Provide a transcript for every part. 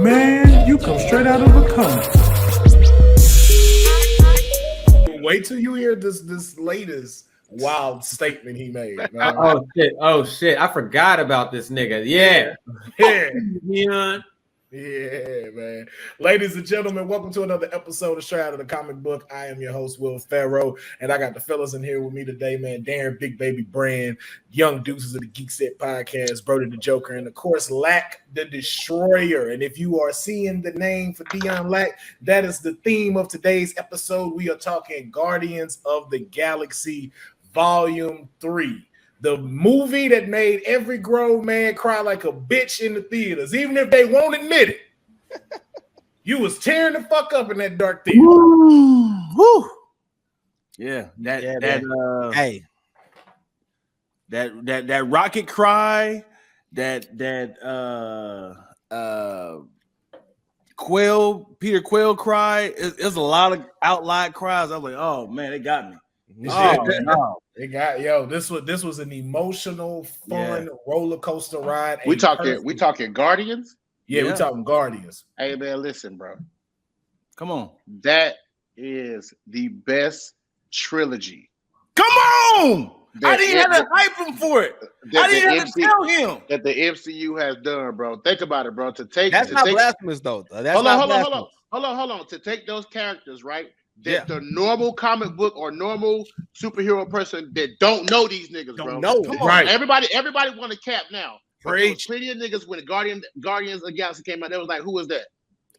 Man, you come straight out of a comic. Wait till you hear this latest wild statement he made. Oh shit! I forgot about this nigga. Yeah. Dion. Yeah, man. Ladies and gentlemen, welcome to another episode of Straight Out of the Comic Book. I am your host, Will Pharaoh, and I got the fellas in here with me today, man. Darren, Big Baby Brand, Young Deuces of the Geek Set Podcast, Broady the Joker, and of course, Lack the Destroyer. And if you are seeing the name for Dion Lack, that is the theme of today's episode. We are talking Guardians of the Galaxy Volume 3. The movie that made every grown man cry like a bitch in the theaters, even if they won't admit it. You was tearing the fuck up in that dark theater. Woo. Yeah, that rocket cry, that Peter Quill cry. It's a lot of out loud cries. I was like, oh man, they got me. Oh no. It got this was an emotional, fun roller coaster ride. We talking Guardians? Yeah, we talking Guardians. Hey man, listen, bro. Come on. That is the best trilogy. Come on! I didn't have to hype him for it. I didn't have to tell him that the MCU has done, bro. Think about it, bro. That's not blasphemous, though. Hold on. To take those characters, right? That the normal comic book or normal superhero person that don't know these niggas, bro. Come on. Right. Everybody want a cap now. Preach. Plenty of niggas when Guardians of the Galaxy came out, they was like, who was that?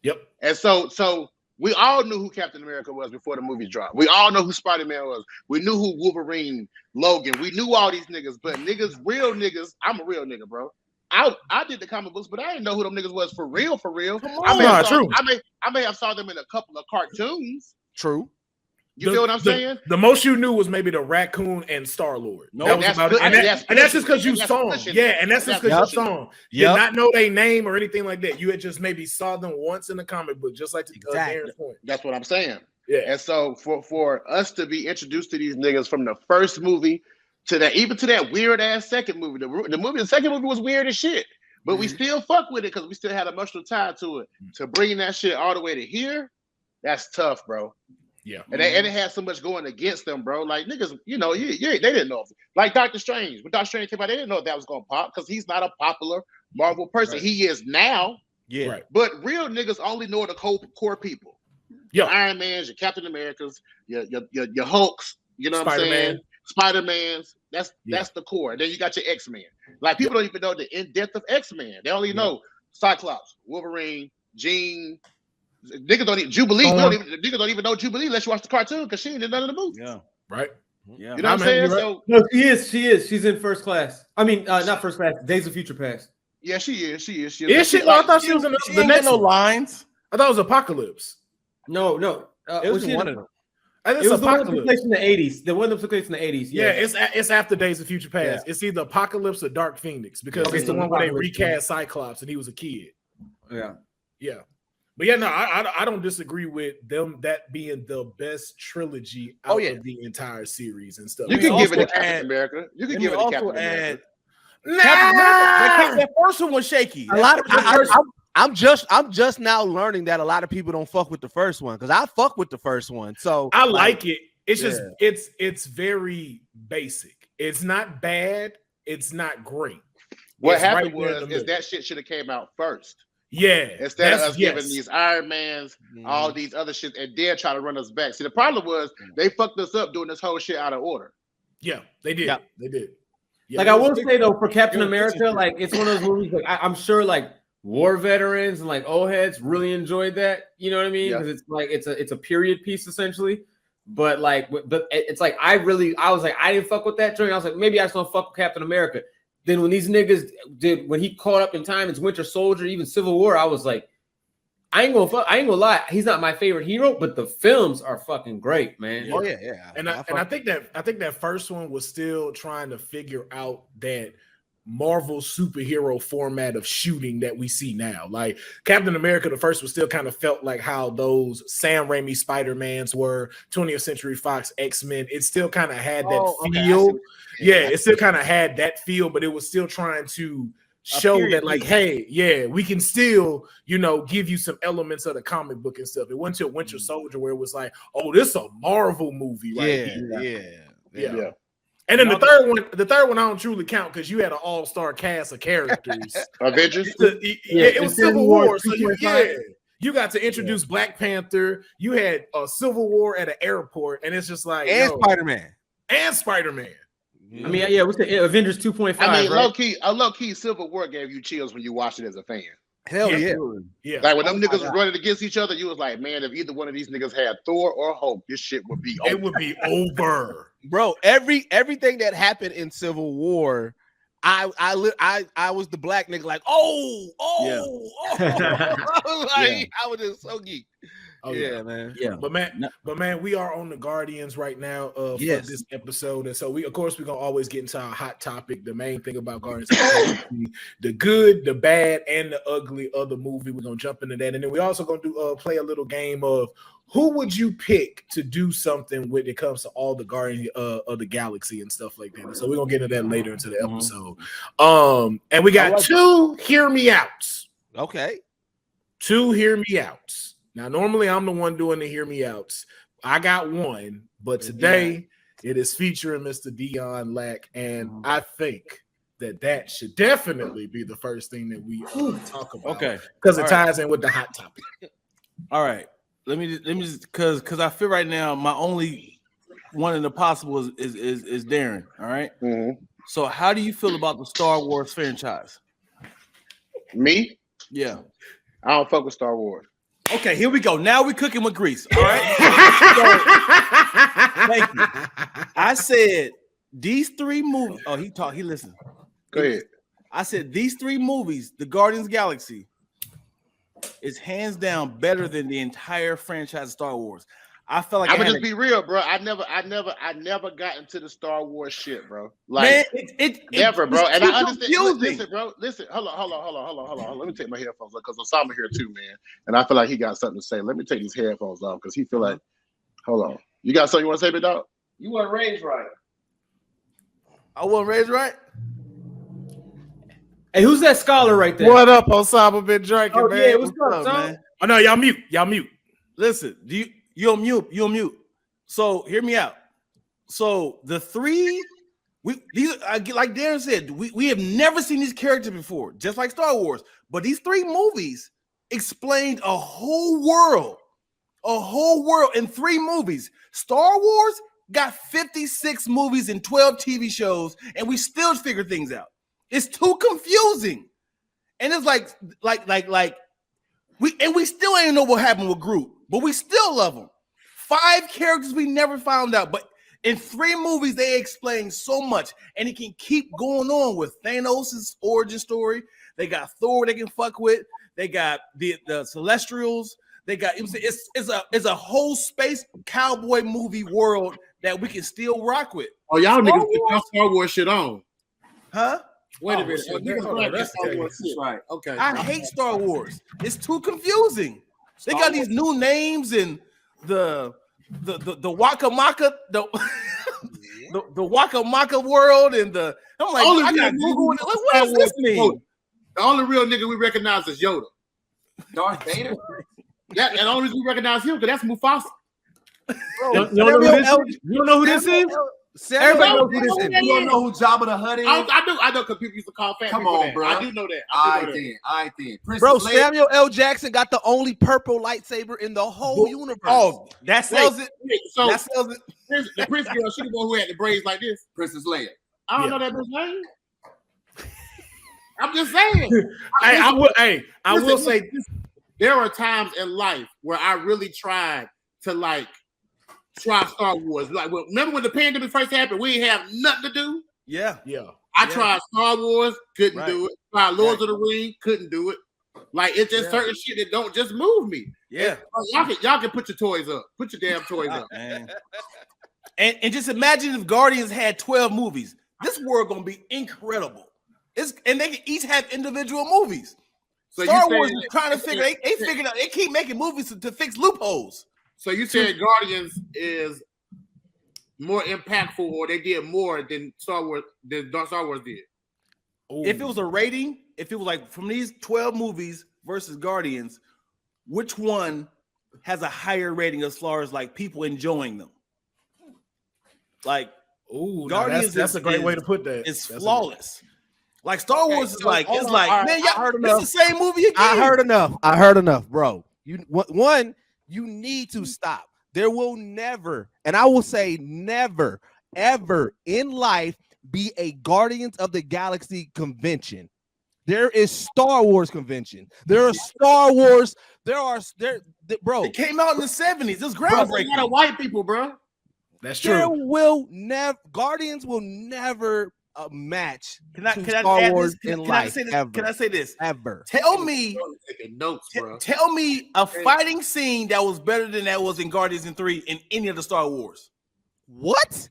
Yep. And so we all knew who Captain America was before the movie dropped. We all know who Spider-Man was. We knew who Wolverine, Logan. We knew all these niggas, but real niggas, I'm a real nigga, bro. I did the comic books, but I didn't know who them niggas was for real. Come on. I may have saw them in a couple of cartoons. True. You feel what I'm saying? The most you knew was maybe the Raccoon and Star-Lord. No, that was about it. And that's just because you saw them. Yeah, and that's just because you saw them. You did not know their name or anything like that. You had just maybe saw them once in the comic book, just like to Darren's point. That's what I'm saying. Yeah. And so for us to be introduced to these niggas from the first movie to that weird ass second movie, the second movie was weird as shit, but we still fuck with it because we still had emotional tie to it. To bring that shit all the way to here, that's tough, bro. Yeah, and it had so much going against them, bro. Like niggas, they didn't know. Like Doctor Strange, when Doctor Strange came out, they didn't know that was gonna pop because he's not a popular Marvel person. Right. He is now. Yeah, right. But real niggas only know the core people. Yeah, your Iron Mans, your Captain Americas, your Hulks. You know what I'm saying? Spider-Mans. That's the core. And then you got your X-Men. Like people don't even know the in-depth of X-Men. They only know Cyclops, Wolverine, Jean. Niggas don't even Jubilee. Niggas don't even know Jubilee unless you watch the cartoon because she ain't in none of the movies. Yeah, right. Yeah, you know what I'm saying? Right. So no, she is. She's in First Class. I mean, not First Class. Days of Future Past. Yeah, she is. Is she? I thought she was in the next no lines. I thought it was Apocalypse. No. It was one of them. It was the one that took place in the 80s. The one that took place in the 80s. Yeah, it's after Days of Future Past. Yeah. It's either Apocalypse or Dark Phoenix because it's the one where they recast Cyclops and he was a kid. Yeah. But yeah, no, I don't disagree with them that being the best trilogy out of the entire series and stuff. You can give it to Captain America. You can give it to Captain America. That first one was shaky. A lot of I'm just now learning that a lot of people don't fuck with the first one because I fuck with the first one. So I like it. It's just it's very basic. It's not bad. It's not great. What happened is that shit should have came out first. Yeah. Instead of us giving these Iron Mans, all these other shit, and then try to run us back. See, the problem was they fucked us up doing this whole shit out of order. Yeah, they did. Yeah. They did. Yeah, like I will say though, for Captain America, like it's one of those movies. Like I'm sure, like war veterans and like old heads really enjoyed that. You know what I mean? Because it's like it's a period piece essentially. But it's like I was like I didn't fuck with that joint. I was like maybe I just don't fuck with Captain America. Then when these niggas when he caught up in time as Winter Soldier, even Civil War, I was like, I ain't gonna lie, he's not my favorite hero, but the films are fucking great, man. Oh yeah. And I think that first one was still trying to figure out that Marvel superhero format of shooting that we see now. Like Captain America, the first one still kind of felt like how those Sam Raimi Spider-Mans were, 20th Century Fox X-Men. It still kind of had that feel. Yeah, it still kind of had that feel, but it was still trying to show that like, hey, yeah, we can still, give you some elements of the comic book and stuff. It went to Winter Soldier where it was like, oh, this is a Marvel movie, right? Yeah. And then the third one I don't truly count because you had an all-star cast of characters. Avengers. It was Civil War. So you got to introduce Black Panther. You had a Civil War at an airport, and it's just like Spider-Man. And Spider-Man. I mean, yeah, what's the Avengers 2.5? I mean, right? low key, Civil War gave you chills when you watched it as a fan. Hell yeah. Like when them niggas was running against each other, you was like, man, if either one of these niggas had Thor or Hulk, this shit would be over. It would be over. Bro, everything that happened in Civil War, I was the black nigga like, I was just so geek. Oh yeah, man. Yeah, but man, we are on the Guardians right now for this episode, and so we're gonna always get into our hot topic. The main thing about Guardians, the good, the bad, and the ugly of the movie. We're gonna jump into that, and then we're also gonna do play a little game of who would you pick to do something when it comes to all the Guardians of the Galaxy and stuff like that. And so we're gonna get into that later into the episode. And we got two hear me outs. Okay, two hear me outs. Now, normally I'm the one doing the hear me outs. I got one, but today it is featuring Mr. Dion Lack, and I think that should definitely be the first thing that we talk about. Okay, because it ties in with the hot topic. All right, let me just because I feel right now my only one in the possible is Darren. All right. Mm-hmm. So, how do you feel about the Star Wars franchise? Me? Yeah, I don't fuck with Star Wars. Okay, here we go. Now we're cooking with grease. All right. Thank you. I said these three movies. Oh, he listened. Go ahead. I said these three movies, the Guardians Galaxy, is hands down better than the entire franchise of Star Wars. I felt like I would just be real, bro. I never got into the Star Wars shit, bro. Like man, never, bro. And I understand. Confusing. Listen, bro. Listen, hold on. Let me take my headphones off because Osama here too, man. And I feel like he got something to say. Let me take these headphones off because he feel like. Hold on. You got something you want to say, big dog? You weren't raised right. I wasn't raised right. Hey, who's that scholar right there? What up, Osama? Been drinking, Oh man. yeah, what's up, man? Oh no, y'all mute. Listen, You're on mute. So hear me out. So the three, like Darren said, we have never seen these characters before, just like Star Wars. But these three movies explained a whole world in 3 movies. Star Wars got 56 movies and 12 TV shows, and we still figure things out. It's too confusing, and it's like we still ain't know what happened with Groot. But we still love them. 5 characters we never found out. But in 3 movies, they explain so much. And it can keep going on with Thanos' origin story. They got Thor they can fuck with. They got the Celestials. They got it's a whole space cowboy movie world that we can still rock with. Oh, y'all niggas put Star Wars shit on. Huh? Wait a minute. Right. Okay. I hate Star Wars. It's too confusing. They got these new names and the Wakamaka, the Wakamaka world, and I'm like, I got Google. Like, what does this mean? The only real nigga we recognize is Yoda. Darth Vader. Yeah, and the only reason we recognize him because that's Mufasa. You don't know who this is? Everybody knows who this is. You don't know who Jabba the Hutt is? I know because people used to call fat. Come on, bro. I do know that. I think. Bro, Samuel L. Jackson got the only purple lightsaber in the whole universe. Oh, that sells it. So that sells it. The Prince girl, she the one who had the braids like this. Princess Leia. I don't know that bitch name. I'm just saying. I will say there are times in life where I really tried to try Star Wars. Like, remember when the pandemic first happened? We didn't have nothing to do. Yeah. I tried Star Wars, couldn't do it. Tried Lords of the Rings, couldn't do it. Like, it's just certain shit that don't just move me. Yeah. Y'all can put your toys up. Put your damn toys up. Man. And just imagine if Guardians had 12 movies. This world gonna be incredible. And they can each have individual movies. So Star Wars is trying to figure. They figured out. They keep making movies to fix loopholes. So you said Guardians is more impactful, or they did more than Star Wars did. Ooh. If it was a rating, if it was like from these 12 movies versus Guardians, which one has a higher rating as far as like people enjoying them? Like, Guardians. That's a great way to put that. It's flawless. Like Star Wars is like, it's like, right, man, y'all, it's the same movie again. I heard enough, bro. You need to stop. There will never, and I will say never, ever in life be a Guardians of the Galaxy convention. There is Star Wars convention. There are Star Wars. Bro. It came out in the 70s. It was Bro, groundbreaking. a lot of white people, bro. That's There true. will never, Guardians will never match Can I Star Wars in Can life. I say this? Ever. Can I say this? Ever. Tell me, Taking notes, bro. tell me a fighting scene that was better than that was in Guardians 3 in any of the Star Wars. What?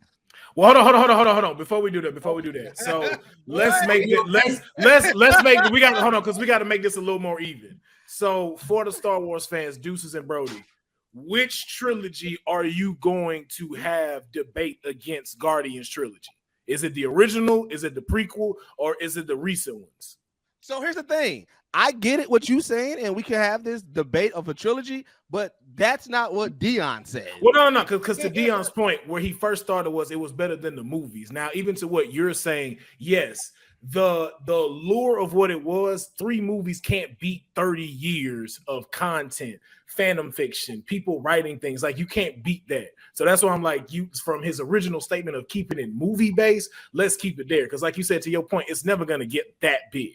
Well, hold on. Before we do that, so let's make it. Let's make it. We got to hold on because we got to make this a little more even. So for the Star Wars fans, Deuces and Broady, which trilogy are you going to have debate against Guardians trilogy? Is it the original? Is it the prequel? Or is it the recent ones? So here's the thing. I get it what you're saying, and we can have this debate of a trilogy, but that's not what Dion said. Well, no, because to Dion's point, where he first started was it was better than the movies. Now, even to what you're saying, yes, the lure of what it was, 3 movies can't beat 30 years of content, fandom fiction, people writing things. Like, you can't beat that. So that's why I'm like, from his original statement of keeping it movie based, let's keep it there. Because like you said, to your point, it's never going to get that big.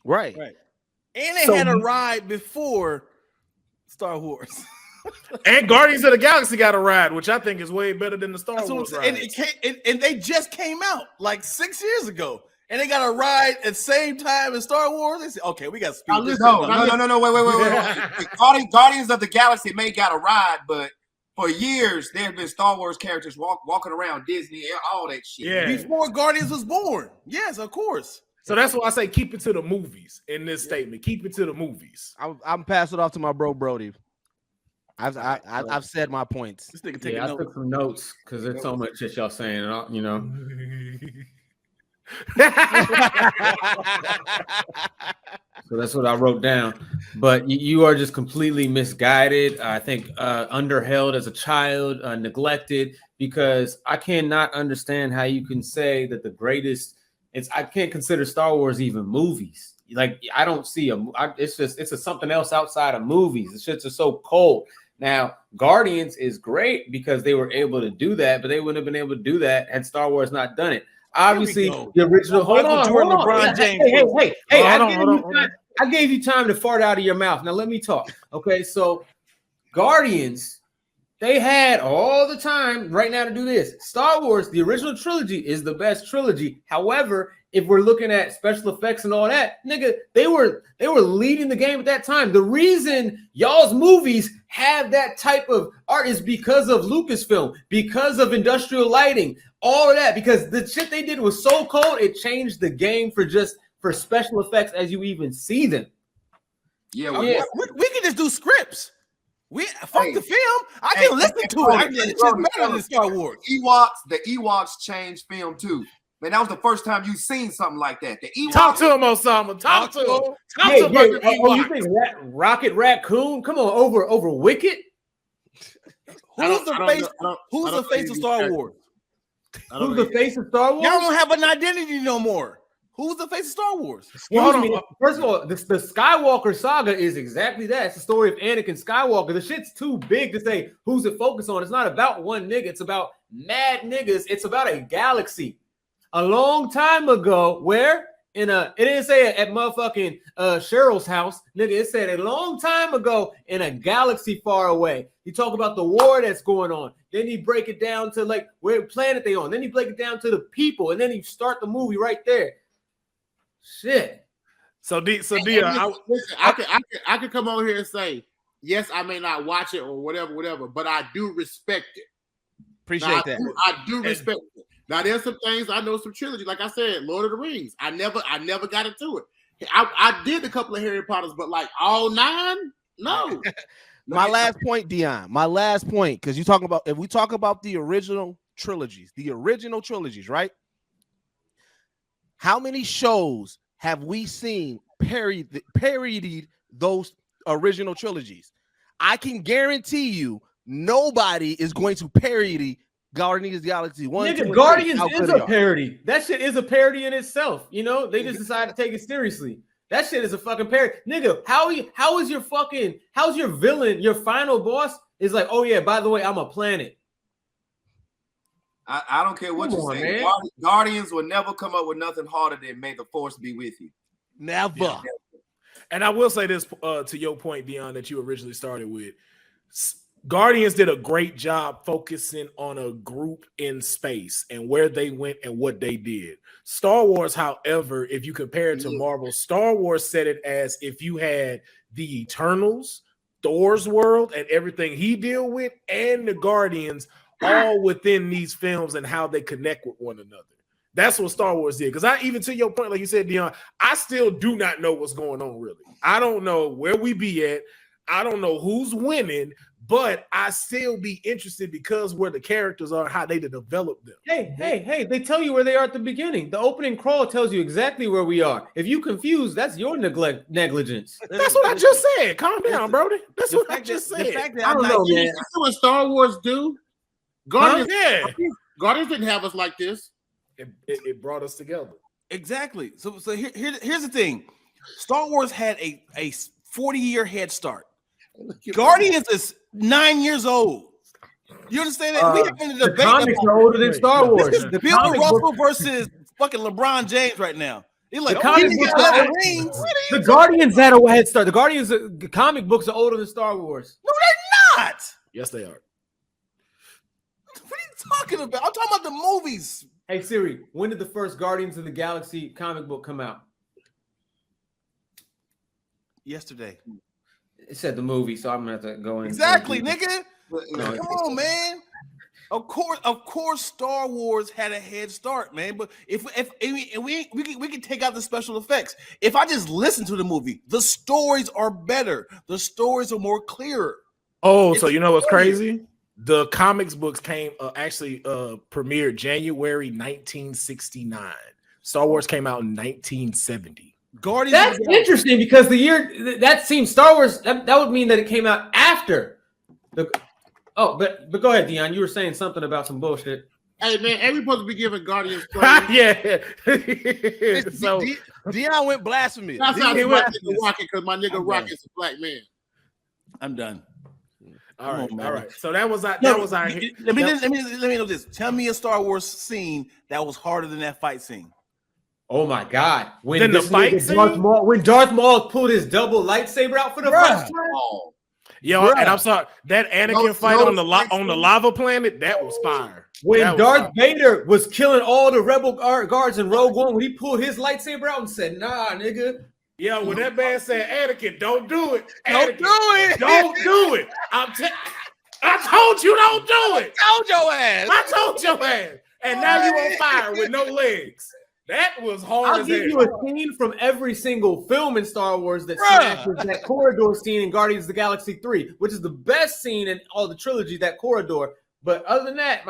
Right. And they had a ride before Star Wars. And Guardians of the Galaxy got a ride, which I think is way better than the Star Wars ride. And they just came out like 6 years ago. And they got a ride at the same time as Star Wars. They said, okay, we got to speed this No, wait. Guardians of the Galaxy may got a ride, but for years there have been Star Wars characters walking around Disney, all that shit. Yeah. Before Guardians was born. Yes, of course. So that's why I say keep it to the movies in this statement. Keep it to the movies. I'm passing it off to my bro Broady. I've said my points. This nigga I took some notes because there's so much shit y'all saying, you know. So that's what I wrote down. But you are just completely misguided. I think underheld as a child, neglected, because I cannot understand how you can say that the greatest. I can't consider Star Wars even movies. Like, I don't see it's something else outside of movies. The shits are so cold. Now, Guardians is great because they were able to do that, but they wouldn't have been able to do that had Star Wars not done it. Obviously, the original. Hold on. LeBron James. Hey! I gave you time to fart out of your mouth. Now let me talk. Okay, so Guardians, they had all the time right now to do this. Star Wars, the original trilogy, is the best trilogy. However, if we're looking at special effects and all that, nigga, they were leading the game at that time. The reason y'all's movies have that type of art is because of Lucasfilm, because of industrial lighting, all of that, because the shit they did was so cold, it changed the game for special effects as you even see them. We can just do scripts. The film. I can listen to it. It's just better than Star Wars. The Ewoks changed film too. Man, that was the first time you seen something like that. The Ewoks. Talk to him, Osama. Talk to him. You think Rocket Raccoon? Come on, over Wicked? Who's the face of Star Wars? Who's the face of Star Wars? Y'all don't have an identity no more. Who's the face of Star Wars? Excuse me. First of all, the Skywalker saga is exactly that. It's the story of Anakin Skywalker. The shit's too big to say who's it focused on. It's not about one nigga. It's about mad niggas. It's about a galaxy. A long time ago, where it didn't say it at motherfucking Cheryl's house, nigga. It said a long time ago in a galaxy far away. You talk about the war that's going on. Then you break it down to like where planet they on. Then you break it down to the people, and then you start the movie right there. Shit. So Dion, I could come over here and say, yes, I may not watch it or whatever, but I do respect it. Appreciate that. I do respect it. Now there's some things I know, some trilogy, like I said, Lord of the Rings. I never got into it. I did a couple of Harry Potters, but like all 9, no. My last point, Dion. My last point, because you talking about if we talk about the original trilogies, right? How many shows have we seen parodied those original trilogies? I can guarantee you nobody is going to parody Guardians of the Galaxy 1. Nigga, Guardians is a parody. That shit is a parody in itself. You know, they just decided to take it seriously. That shit is a fucking parody. Nigga, how's your villain, your final boss is like, oh yeah, by the way, I'm a planet. I don't care what you say. Man. Guardians will never come up with nothing harder than "May the Force be with you." Never. Yeah. And I will say this to your point, Dion, that you originally started with. Guardians did a great job focusing on a group in space and where they went and what they did. Star Wars, however, if you compare it to Marvel, Star Wars said it as if you had the Eternals, Thor's world, and everything he deal with, and the Guardians all within these films and how they connect with one another. That's what Star Wars did. Because even to your point, like you said, Dion, I still do not know what's going on, really. I don't know where we be at. I don't know who's winning, but I still be interested because where the characters are, how they develop them. Hey, they tell you where they are at the beginning. The opening crawl tells you exactly where we are. If you confused, that's your negligence. That's what I just said. Calm down, Brody. That's what I just said. I don't know, man. That's what Star Wars do. Guardians didn't have us like this. It brought us together. Exactly. So here's the thing. Star Wars had a 40-year head start. Guardians is 9 years old. You understand that? We have been in a the debate. Comics are older than Star Wars. This is Bill Russell versus fucking LeBron James right now. Like, the Guardians had a head start. The comic books are older than Star Wars. No, they're not. Yes, they are. What are you talking about? I'm talking about the movies. Hey Siri, when did the first Guardians of the Galaxy comic book come out? Yesterday. It said the movie, so I'm gonna have to go in. Exactly, nigga. Come on, man. Of course, Star Wars had a head start, man. But if we can take out the special effects. If I just listen to the movie, the stories are better. The stories are more clearer. Oh, so you know what's crazy? The comics books premiered January 1969. Star Wars came out in 1970. Guardians. That's interesting because the year that seems Star Wars. That would mean that it came out after the. Oh, but go ahead, Dion. You were saying something about some bullshit. Hey man, ain't we supposed to be giving Guardians? Yeah. So Dion went blasphemy. That's how he went Rocket because my nigga Rocket's a black man. I'm done. All right. So that was our. Let me know this. Tell me a Star Wars scene that was harder than that fight scene. Oh my God! When Darth Maul pulled his double lightsaber out for the first time. And I'm sorry, that Anakin fight on the lava planet, that was fire. When Darth Vader was killing all the rebel guards in Rogue One, when he pulled his lightsaber out and said, "Nah, nigga." Yeah, when that man said, "Anakin, don't do it. Don't do it. Don't do it." I told you, don't do it. I told your ass. And now you on fire with no legs. That was hard. I'll give you a scene from every single film in Star Wars that smashes that corridor scene in Guardians of the Galaxy 3, which is the best scene in all the trilogy, that corridor. But other than that,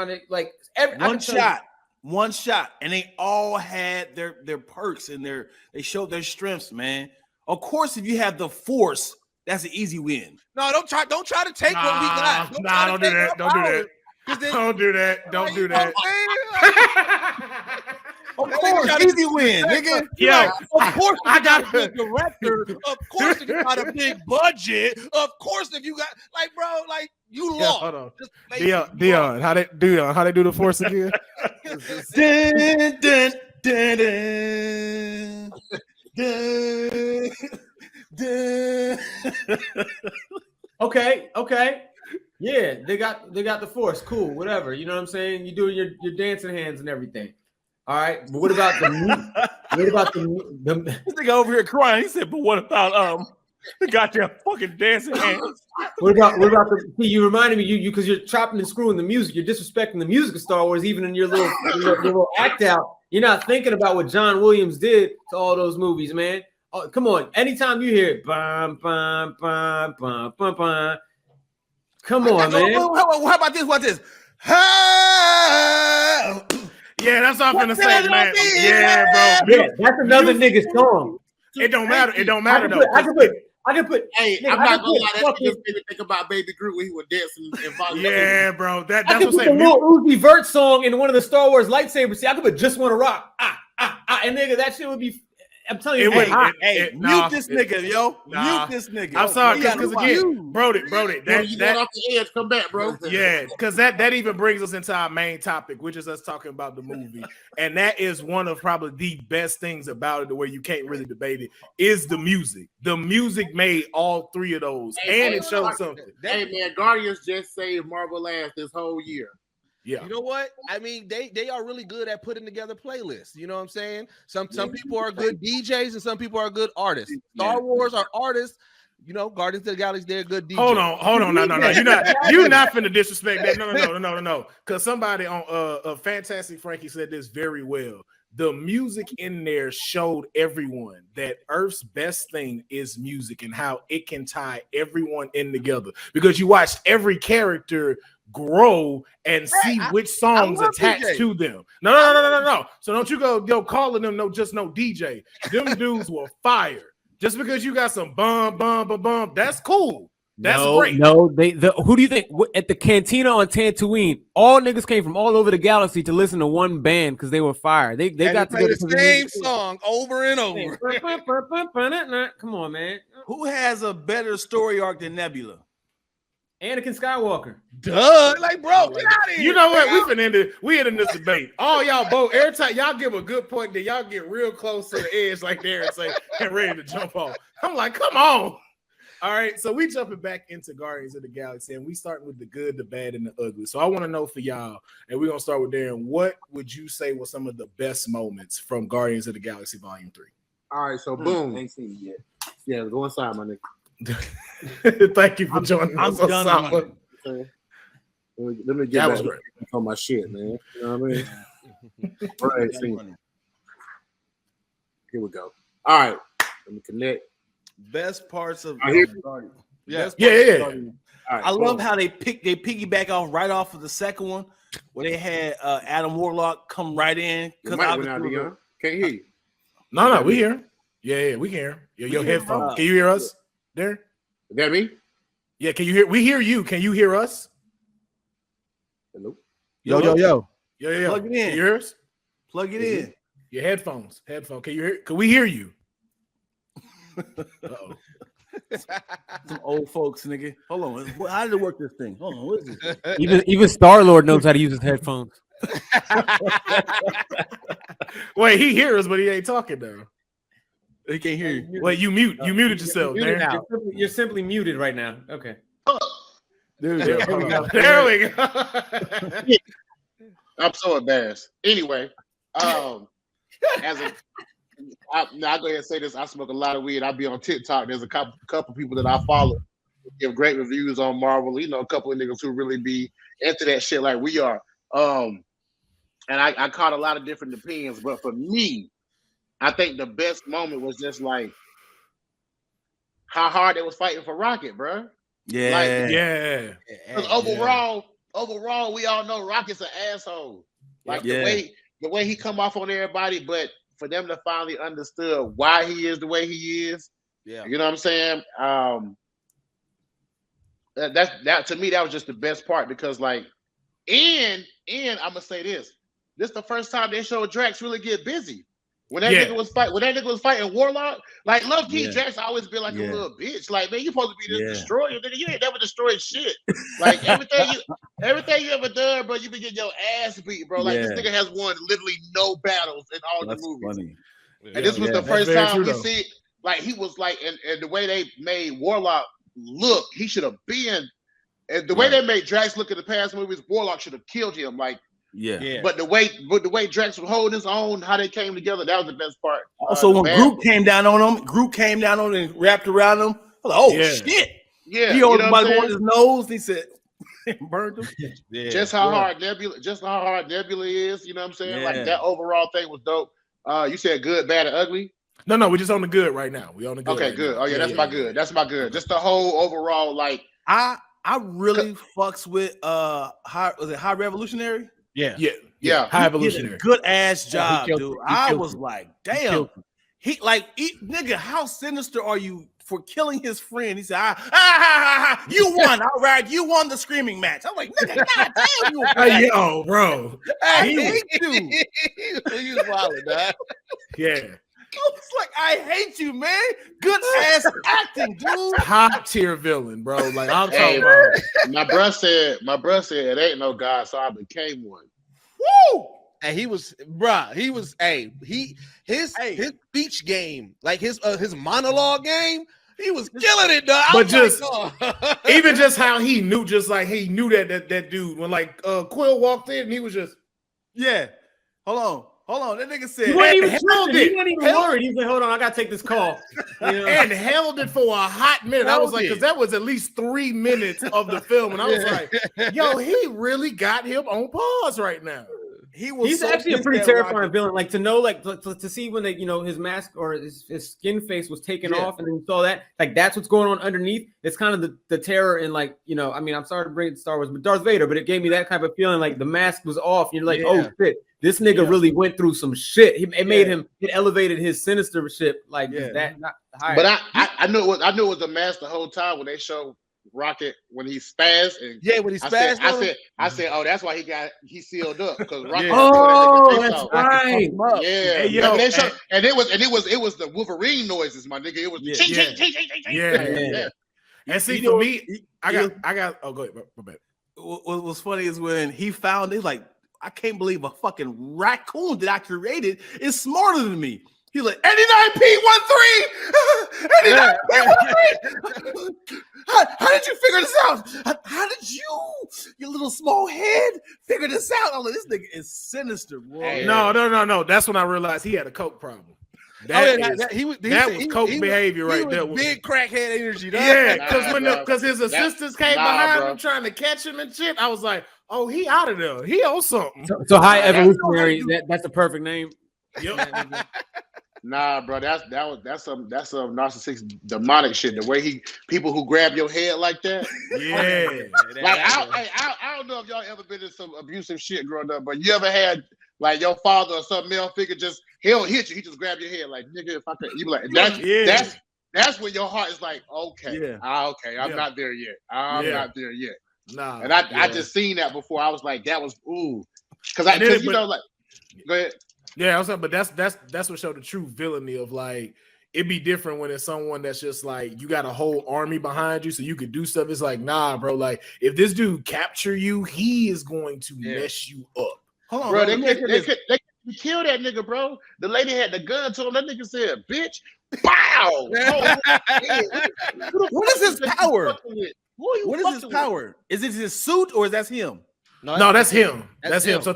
one shot, and they all had their perks and they showed their strengths, man. Of course, if you have the Force, that's an easy win. No, don't try to take what we got. Don't do that. Don't do that. Of course, easy win, nigga. Yeah, of course, I got a big director. Of course, if you got a big budget. Of course, if you got you lost. Hold on, Dion, how they do the Force again? Dun, dun, dun, dun, dun. Okay. Yeah, they got the Force. Cool, whatever. You know what I'm saying? You doing your dancing hands and everything. All right, but what about the This nigga over here crying? He said, "But what about the goddamn fucking dancing hands?" What about the? You reminded me because you're chopping and screwing the music. You're disrespecting the music of Star Wars, even in your little act out. You're not thinking about what John Williams did to all those movies, man. Oh, come on, anytime you hear bum bum bum bum bum bum, come on, man. How about this? Yeah, that's what I'm finna say, man. Yeah, bro. Yeah, that's another nigga song. It don't matter. It don't matter though. I can put. Hey, nigga, I'm not gonna lie. That fucking, just made me think about Baby Groot when he was dancing in Volume 2. Yeah, bro. I That's can what I'm put the saying. Lil Uzi Vert song in one of the Star Wars lightsaber. See, I could put "Just Wanna Rock." And nigga, that shit would be. I'm telling you, Mute this nigga, yo. Mute this nigga. I'm sorry, because again, Brody, You went off the edge. Come back, bro. yeah, because that even brings us into our main topic, which is us talking about the movie, and that is one of probably the best things about it, the way you can't really debate it, is the music. The music made all three of those, and it showed something. Hey man, Guardians just saved Marvel ass this whole year. Yeah, You know what? I mean, they are really good at putting together playlists. You know what I'm saying? Some people are good DJs and some people are good artists. Star Wars are artists. You know, Guardians of the Galaxy, they're good DJs. Hold on, no. You're not finna disrespect that. No. Because somebody on Fantastic Frankie said this very well. The music in there showed everyone that Earth's best thing is music and how it can tie everyone in together. Because you watched every character grow and see which songs attached DJ. to them. No. So don't you go calling them no DJ. Them dudes were fire. Just because you got some bum, that's cool. That's great. No, who do you think at the cantina on Tatooine? All niggas came from all over the galaxy to listen to one band because they were fire. They got play the same song over and over. Come on, man. Who has a better story arc than Nebula? Anakin Skywalker. Duh. Like, bro, get out of here. You know what? We in this debate. All y'all both every time y'all give a good point, then y'all get real close to the edge like Darren say and ready to jump off. I'm like, come on. All right, so we jumping back into Guardians of the Galaxy, and we starting with the good, the bad, and the ugly. So I want to know for y'all, and we're gonna start with Darren. What would you say were some of the best moments from Guardians of the Galaxy Volume 3? All right, so boom. Ain't seen it yet. Yeah, go inside, my nigga. Thank you for joining us. done. Let me get That back was great. on my shit, man. You know what I mean? All right, see. Here we go. All right, let me connect. Best parts of Guardians. Yeah. All right, I love how they piggyback right off of the second one where they had Adam Warlock come right in. Your mic went out, Dion. Can't hear you. No, we hear him. Yeah, we hear him. Your headphones. Can you hear us, Darren? Is that me? Yeah, can you hear? We hear you. Can you hear us? Hello. Yo. Yeah. Plug it in. Can you hear us? Plug it in. Your headphones. Can you hear? Can we hear you? Uh-oh. Some old folks, nigga. Hold on. How did it work this thing? Hold on. What is this? Even Star-Lord knows how to use his headphones. Wait, he hears us, but he ain't talking though. He can't hear you. Wait, you muted yourself, Darren. You're simply muted right now. Okay. There we go. There we go. I'm so embarrassed. Anyway, I'll go ahead and say this. I smoke a lot of weed. I'll be on TikTok. There's a couple people that I follow who give great reviews on Marvel. You know, a couple of niggas who really be into that shit like we are. And I caught a lot of different opinions, but for me, I think the best moment was just like how hard they was fighting for Rocket, bro. Yeah. Yeah. Because overall, we all know Rocket's an asshole. Like the way he come off on everybody, but for them to finally understood why he is the way he is, you know what I'm saying? That to me, that was just the best part because like, and I'm gonna say this is the first time they showed Drax really get busy. When that nigga was fighting Warlock, like low key, Drax always been like a little bitch. Like, man, you supposed to be this destroyer, nigga. You ain't never destroyed shit. Like everything you ever done, bro, you been getting your ass beat, bro. Like this nigga has won literally no battles in all the movies. Funny. And this was the first time we see it. Like he was like, and the way they made Warlock look, he should have been. And the way they made Drax look in the past movies, Warlock should have killed him. Like. Yeah. But the way Drax was holding his own, how they came together, that was the best part. Also, when Groot came down on him, and wrapped around him. I was like, oh shit! Yeah, he held him by his nose. He said, "Burned him." Just how hard Nebula is. You know what I'm saying? Yeah. Like that overall thing was dope. You said good, bad, and ugly. No, we're just on the good right now. We on the good. Okay, right good. Now. Oh yeah, that's my good. That's my good. Just the whole overall like. I really fucks with High Revolutionary. Yeah. Yeah. High He did evolutionary. a good ass job, killed dude. it. He I killed was it. like, He damn. killed it. Nigga, how sinister are you for killing his friend? He said, you won. All right, you won the screaming match. I'm like, nigga, goddamn, you. Hey, yo, bro. I He was- hate you. He was wilding, dog. Yeah. I was like, I hate you, man. Good ass acting, dude. Top tier villain, bro. Like I'm Hey, talking about. my bruh said it ain't no God, so I became one. Woo! And he was, bruh, he was, his speech game, like his monologue game, he was killing it, dog. But just oh. even just how he knew, that dude when like Quill walked in and he was just Yeah. Hold on. That nigga said, He wasn't even held tripping. it. He wasn't even worried. He was like, hold on, I gotta take this call. You know? and held it for a hot minute. I was like, because Held it. that was at least 3 minutes of the film, and I was like, yo, he really got him on pause right now. He's so actually a pissed pretty at terrifying Rocket. villain. Like to know, like to see when they, his mask or his skin face was taken off, and then you saw that, like that's what's going on underneath. It's kind of the terror and like, I mean, I'm sorry to bring it to Star Wars, but Darth Vader, but it gave me that type of feeling. Like the mask was off, and you're like, oh shit, this nigga really went through some shit. It elevated his sinistership, like that. Not higher. But I knew it was a mask the whole time when they showed Rocket when he spazzed and When he spazzed. I said, oh, that's why he sealed up because Rocket. Oh, that's right. Yeah, Hey, yo, they showed, and it was the Wolverine noises, my nigga. It was the Yeah. And see, for me, I got. Oh, go ahead. My bad. What was funny is when he found it, like, I can't believe a fucking raccoon that I created is smarter than me. He's like, 89P13! 89P13! How did you figure this out? How did your little small head, figure this out? I'm like, this nigga is sinister, boy. Hey, No. That's when I realized he had a coke problem. That was coke behavior right there. Big crackhead energy, dog. Yeah, because his assistants came behind him trying to catch him and shit. I was like, oh, he out of there. He owes something. So high evolutionary. That's a perfect name. Yep. Nah, bro, that's some narcissistic demonic shit. The way people who grab your head like that. Yeah. Like I don't know if y'all ever been in some abusive shit growing up, but you ever had like your father or some male figure he'll hit you, he just grab your head like, nigga, if I could, you be like that's when your heart is like, okay, I'm not there yet. I'm not there yet. Nah. And I just seen that before. I was like, that was because like, go ahead. Yeah, I was saying, but that's what showed the true villainy of like it'd be different when it's someone that's just like you got a whole army behind you so you could do stuff. It's like, nah, bro. Like if this dude capture you, he is going to mess you up. Hold on, bro. They killed that nigga, bro. The lady had the gun to him. That nigga said, "Bitch, bow." What is his power? What is his power? Is it his suit or is that him? No, that's him. That's him. So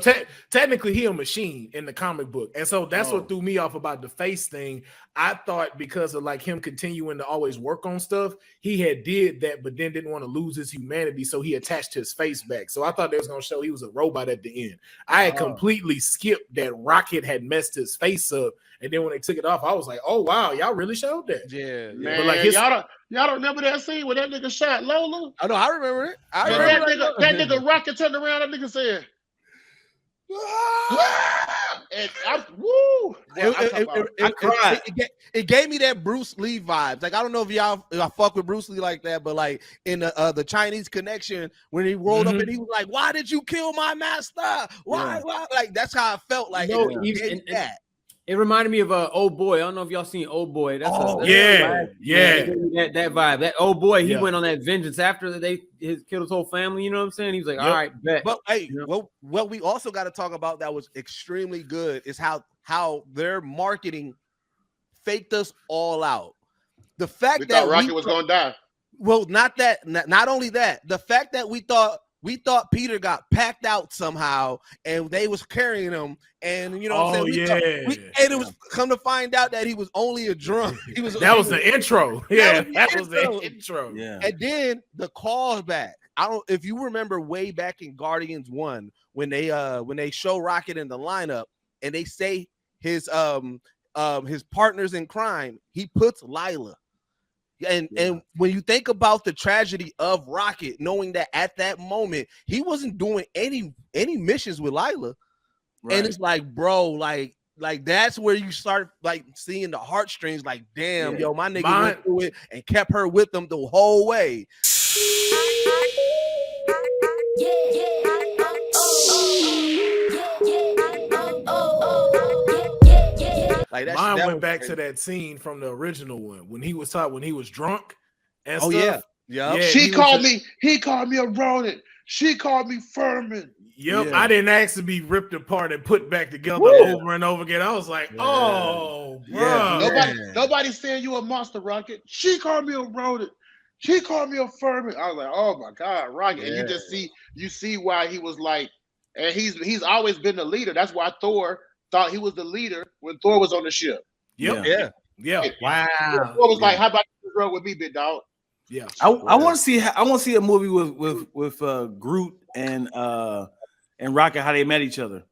technically, he a machine in the comic book, and so that's what threw me off about the face thing. I thought because of like him continuing to always work on stuff, he had did that, but then didn't want to lose his humanity, so he attached his face back. So I thought they was gonna show he was a robot at the end. I had completely skipped that Rocket had messed his face up, and then when they took it off, I was like, oh wow, y'all really showed that. Yeah, man. But like y'all don't remember that scene where that nigga shot Lola? I know, I remember it. That nigga Rocket turned around. That nigga said, and I cried. It gave me that Bruce Lee vibes. Like I don't know if y'all fuck with Bruce Lee like that, but like in the Chinese Connection when he rolled up and he was like, "Why did you kill my master? Why?" Like that's how I felt. Like it reminded me of Old Boy. I don't know if y'all seen Old Boy. That's that vibe. That Old Boy, he went on that vengeance after they killed his whole family. You know what I'm saying? He was like, all right, bet. But hey, what we also got to talk about that was extremely good is how their marketing faked us all out. The fact that Rocket was going to die. Well, not only that, the fact that we thought Peter got packed out somehow and they was carrying him, and you know what I'm saying? And it was come to find out that he was only a drunk. That was the intro. Yeah, that was the intro. Yeah. And then the callback. If you remember way back in Guardians 1 when they show Rocket in the lineup and they say his partners in crime, he puts Lila. And when you think about the tragedy of Rocket, knowing that at that moment he wasn't doing any missions with Lila, And it's like, bro, like that's where you start like seeing the heartstrings. Like, damn, yo, my nigga went through it and kept her with them the whole way. Like mine went back to that scene from the original one when he was drunk and stuff. Yeah. He called me a rodent. She called me Furman. Yep, I didn't ask to be ripped apart and put back together over and over again. I was like, oh, bro. Nobody's saying you a monster, Rocket. She called me a rodent. She called me a Furman. I was like, oh my God, Rocket. And you just see why he was like, and he's always been the leader. That's why Thor thought he was the leader when Thor was on the ship. Yeah. Wow. Thor was like, how about you roll with me, big dog? Yeah. I want to see a movie with Groot and Rocket, how they met each other.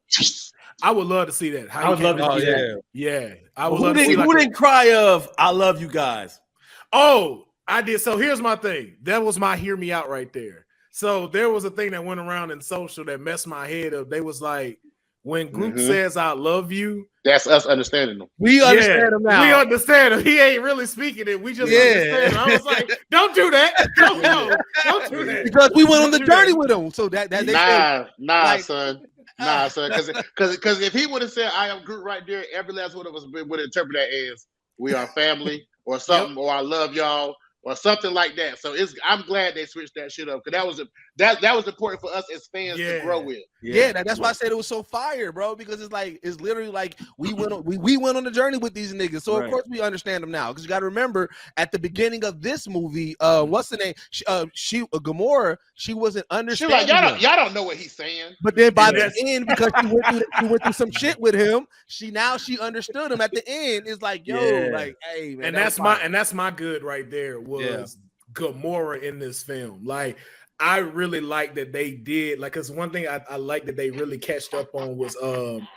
I would love to see that. I would love to see that. Yeah. I would love to see who didn't cry of I love you guys? Oh, I did. So here's my thing. That was my hear me out right there. So there was a thing that went around in social that messed my head up. They was like, when Groot says I love you, that's us understanding them. We understand him now. We understand him. He ain't really speaking it. We just understand him. I was like, don't do that. Don't do that. Because we went on the journey with him. So that they son. Nah, son. Because if he would have said I am Groot right there, every last one of us would interpret that as we are family or something, or I love y'all. Or something like that. So I'm glad they switched that shit up because that was important for us as fans to grow with. That's why I said it was so fire, bro. Because it's literally like we went on the journey with these niggas. So of course we understand them now. Because you got to remember at the beginning of this movie, what's the name? She Gamora, she wasn't understanding. She like y'all don't know what he's saying. But then by the end, because she went through some shit with him, she understood him at the end. It's like, like, hey, man. And that's my good right there. Was Gamora in this film. Like, I really like that they did, like, because one thing I like that they really catched up on was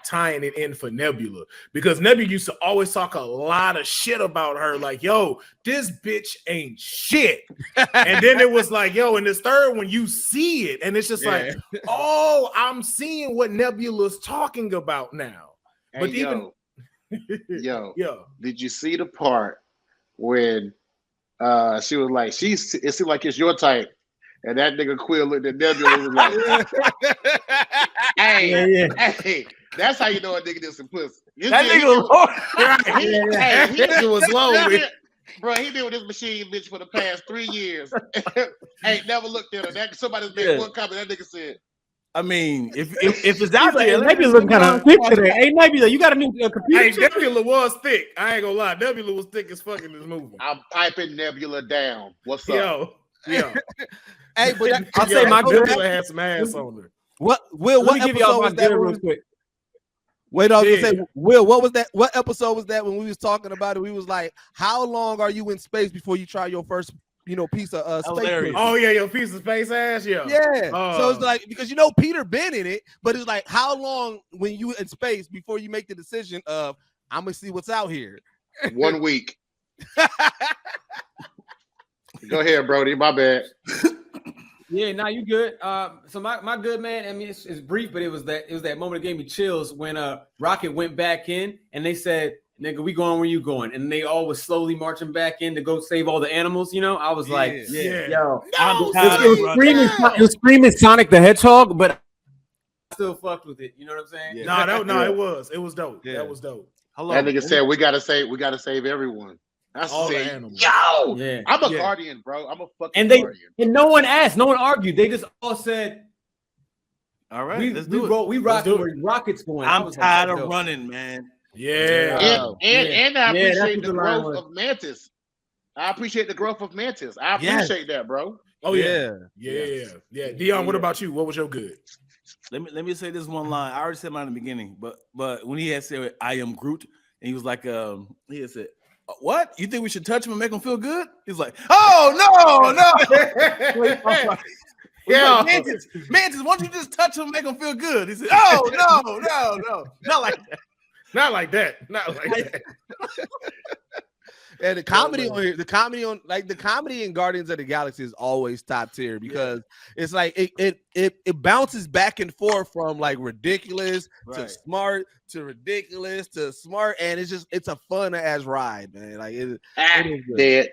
tying it in for Nebula, because Nebula used to always talk a lot of shit about her, like, yo, this bitch ain't shit. And then it was like, yo, in this third one, you see it, and it's just like, oh, I'm seeing what Nebula's talking about now. Hey, but yo, did you see the part when she was like, it seemed like it's your type, and that nigga Quill looked at Nebula and was like, hey, that's how you know a nigga did some pussy. That nigga was low. Bro, he been with this machine bitch for the past 3 years. Ain't never looked at her. Somebody's made one comment. That nigga said, I mean, if it's out there, Nebula looking kind of thick today. Hey, Nebula, you got a new computer? Hey, Nebula was thick. I ain't gonna lie. Nebula was thick as fuck in this movie. I'm piping Nebula down. What's up? Yo. Hey, but I'll say my Nebula had some ass on her. What give y'all my good real quick. Wait, I was gonna say, Will, what was that? What episode was that when we was talking about it? We was like, how long are you in space before you try your first piece of space? Oh yeah, your piece of space ass, yeah. So it's like, because Peter been in it, but it's like, how long when you in space before you make the decision of I'm gonna see what's out here? 1 week. Go ahead, Broady. My bad. Yeah, nah, you good. So my good man. I mean, it's brief, but it was that moment that gave me chills when Rocket went back in and they said, "Nigga, we going where you going?" And they all was slowly marching back in to go save all the animals. I was like, yo, it was screaming Sonic the Hedgehog, but I still fucked with it. You know what I'm saying? Yeah. It was dope. Yeah. That was dope. Hello. That nigga said we gotta save everyone. That's all the animals. Yo, yeah. I'm a guardian, bro. I'm a fucking guardian. And no one asked, no one argued. They just all said, all right, let's do it. We rock where Rocket's going. I'm tired of running, man. Yeah. And I appreciate the growth of Mantis. I appreciate the growth of Mantis. I appreciate that, bro. Oh yeah. Dion, what about you? What was your good? Let me say this one line. I already said mine in the beginning, but when he had said I am Groot, and he was like, he had said, what? You think we should touch him and make him feel good? He's like, oh no. Yeah, like, Mantis, why don't you just touch him and make him feel good? He said, oh no, not like that. Not like that. And the comedy on here, the comedy in Guardians of the Galaxy is always top tier because it's like it bounces back and forth from like ridiculous to smart to ridiculous to smart, and it's a fun ass ride, man. Like it is good.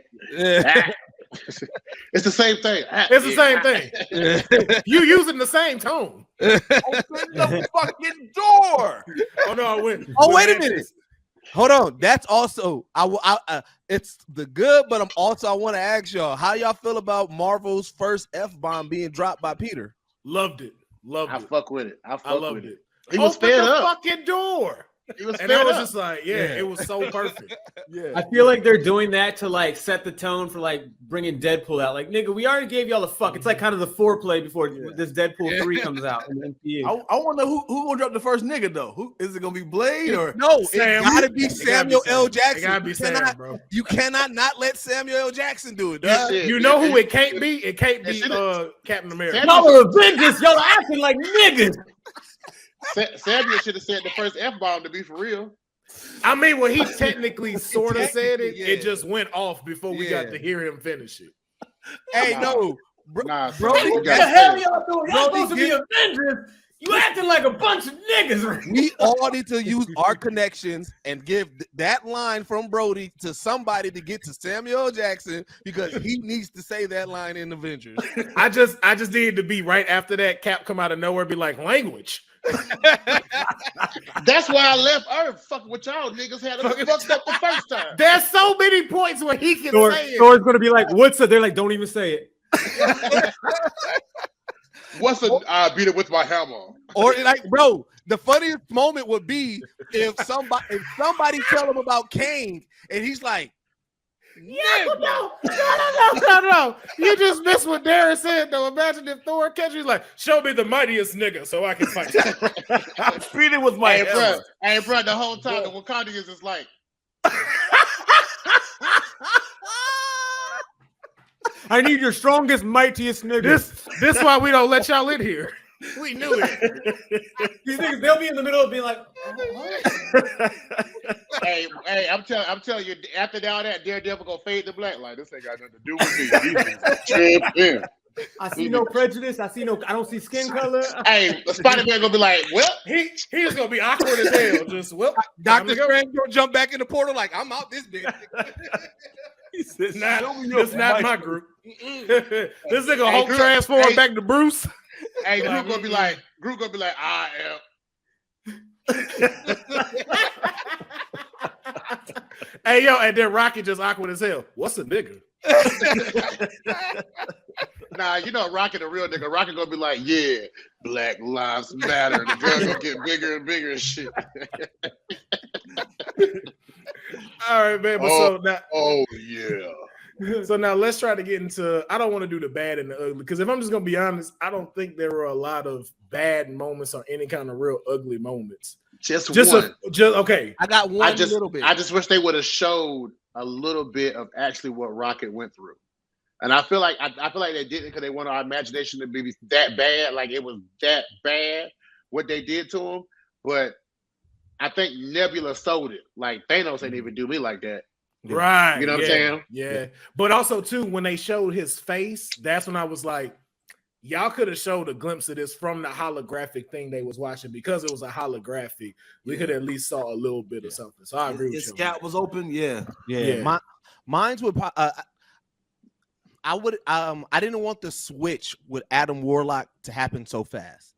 It's the same thing. It's the same thing. You using the same tone. Open the fucking door. Oh no! Wait a minute. Hold on. That's also it's the good, but I want to ask y'all how y'all feel about Marvel's first F-bomb being dropped by Peter. Loved it. I fuck with it. I loved it. He was fed up. Fucking door. He was and fed that was up. just like, it was so perfect. I feel like they're doing that to like set the tone for like bringing Deadpool out. Like, nigga, we already gave y'all a fuck. It's like kind of the foreplay before this Deadpool 3 comes out in the MCU. I want to know who gonna drop the first nigga though. Who is it gonna be? Blade or no? Sam. It gotta be Samuel L. Jackson. It gotta be Sam, bro. You cannot not let Samuel L. Jackson do it. Dog. You know who it can't be? It can't be Captain America. Y'all are Avengers. Y'all are acting like niggas. Samuel should have said the first F-bomb to be for real. I mean, when he technically sort of said it, it just went off before we got to hear him finish it. Hey, bro, what the hell y'all doing? Y'all supposed to be Avengers. You acting like a bunch of niggas. We all need to use our connections and give that line from Broady to somebody to get to Samuel L. Jackson because he needs to say that line in Avengers. I just needed to be right after that. Cap come out of nowhere, and be like language. That's why I left Earth. Fucking with y'all niggas had us fucked up the first time. There's so many points where he can say it. Thor's gonna be like, "What's it?" They're like, "Don't even say it." What's a beat it with my hammer? Or like, bro, the funniest moment would be if somebody tell him about Kane and he's like, No. You just missed what Darren said, though. Imagine if Thor catches you like, show me the mightiest nigga so I can fight you. I'm treated with my hammer. Hey, bro, the whole time the Wakandians is like, I need your strongest, mightiest nigga. This why we don't let y'all in here. We knew it. These niggas, they'll be in the middle of being like, hey, I'm telling you, after all that, Daredevil gonna fade to black. Like, this ain't got nothing to do with me. I see no prejudice. I don't see skin color. Hey, Spider-Man gonna be like, well, he's gonna be awkward as hell. Just Dr. Strange gonna jump back in the portal like, I'm out this bitch. It's not my group. This nigga Hulk transform back to Bruce. Hey, Groot gonna be like, I am. Hey, yo, and then Rocky just awkward as hell. What's a nigga? Nah, you know Rocky the real nigga. Rocky gonna be like, yeah, Black Lives Matter. The girl gonna get bigger and bigger and shit. All right, man. But Yeah. So now let's try to get into. I don't want to do the bad and the ugly because if I'm just gonna be honest, I don't think there were a lot of bad moments or any kind of real ugly moments. Just one. Okay. I got one little bit. I just wish they would have showed a little bit of actually what Rocket went through, and I feel like they didn't because they want our imagination to be that bad. Like it was that bad what they did to him, but I think Nebula sold it. Like Thanos ain't even do me like that. Right. You know what I'm saying? Yeah. But also, too, when they showed his face, that's when I was like, y'all could have showed a glimpse of this from the holographic thing they was watching because it was a holographic. We could at least saw a little bit of something. So I agree with you. His scout was open. Yeah. Mine's would. I didn't want the switch with Adam Warlock to happen so fast.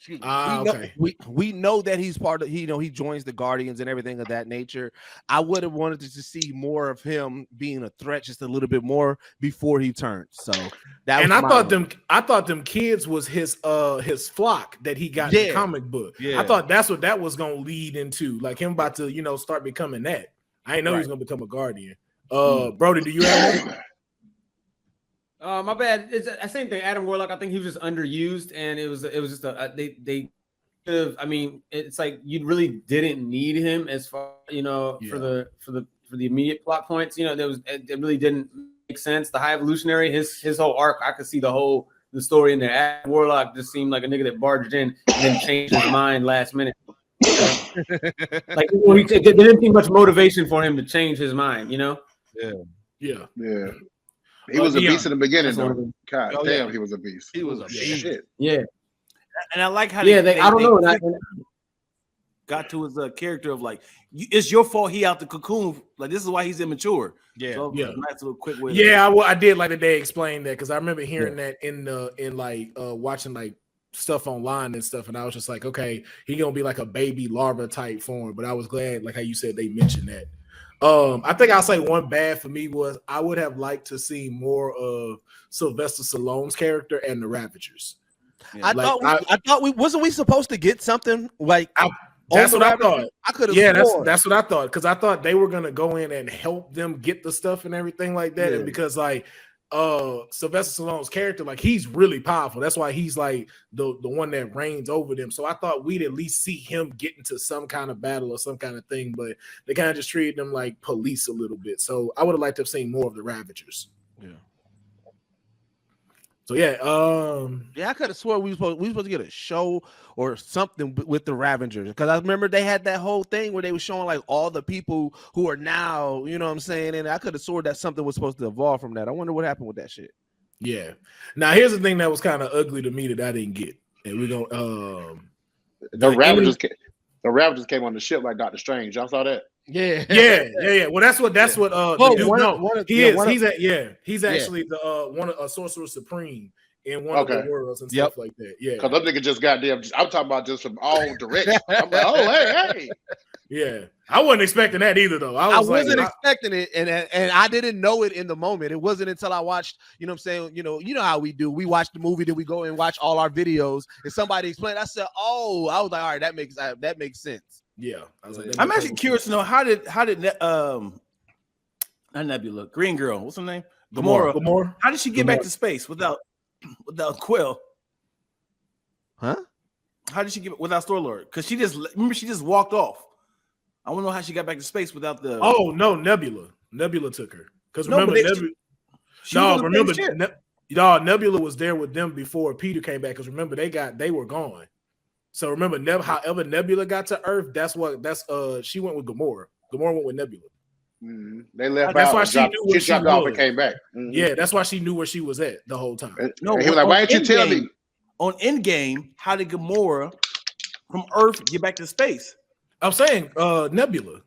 We know that he's part of, he joins the Guardians and everything of that nature. I would have wanted to see more of him being a threat just a little bit more before he turned. So that and I thought them kids was his flock that he got in the comic book. Yeah. I thought that's what that was gonna lead into, like him about to start becoming that. I didn't know he was gonna become a Guardian. Broady, do you have one? My bad. It's the same thing. Adam Warlock. I think he was just underused, and it was just they could have. I mean, it's like you really didn't need him as far for the immediate plot points. It really didn't make sense. The High Evolutionary, his whole arc, I could see the story in there. Adam Warlock just seemed like a nigga that barged in and then changed his mind last minute. Like there didn't seem much motivation for him to change his mind, you know? Yeah. He was a Dion. beast in the beginning, That's one of though. them. God Oh, damn, yeah. he was a beast. He was a beast. Shit. Yeah. And I like how I don't know. got to his character of like, it's your fault he out the cocoon. Like, this is why he's immature. Yeah. So nice little quick way. Yeah, I did like that they explained that because I remember hearing that in watching like stuff online and stuff, and I was just like, okay, he gonna be like a baby larva type form. But I was glad, like how you said, they mentioned that. I think I'll say one bad for me was I would have liked to see more of Sylvester Stallone's character and the Ravagers. I thought we wasn't we supposed to get something like that's what I thought. I could have. Yeah, that's what I thought because I thought they were gonna go in and help them get the stuff and everything like that. And because like Sylvester Stallone's character, like he's really powerful. That's why he's like the one that reigns over them. So I thought we'd at least see him get into some kind of battle or some kind of thing, but they kind of just treated them like police a little bit. So I would have liked to have seen more of the Ravagers. Yeah. So I could have swore we were supposed to get a show or something with the Ravagers because I remember they had that whole thing where they were showing like all the people who are now, you know what I'm saying, and I could have swore that something was supposed to evolve from that. I wonder what happened with that shit. Yeah. Now here's the thing that was kind of ugly to me that I didn't get, and we're gonna the Ravagers came on the ship like Doctor Strange. Y'all saw that? Yeah. Well, that's what he's actually the a sorcerer supreme in one of the worlds and stuff like that. Yeah, because that nigga just goddamn. I'm talking about just from all directions. I'm like, oh hey. Yeah, I wasn't expecting that either though. I wasn't expecting it, and I didn't know it in the moment. It wasn't until I watched. You know what I'm saying? You know how we do. We watch the movie, then we go and watch all our videos, and somebody explained. I said, oh, I was like, all right, that makes sense. Yeah, I was like, I'm actually curious to know how did not Nebula, Green Girl, what's her name? Gamora. How did she get back to space without Quill? Huh? How did she get without Star-Lord? Because she just walked off. I want to know how she got back to space without the. Oh no, Nebula took her. Because remember, Nebula was there with them before Peter came back. Because remember, they were gone. So remember, however Nebula got to Earth, she went with Gamora. Gamora went with Nebula. Mm-hmm. They left. That's why she knew where she dropped off and came back. Mm-hmm. Yeah, that's why she knew where she was at the whole time. No, he was like, "Why didn't you tell me?" On Endgame, how did Gamora from Earth get back to space? I'm saying, Nebula.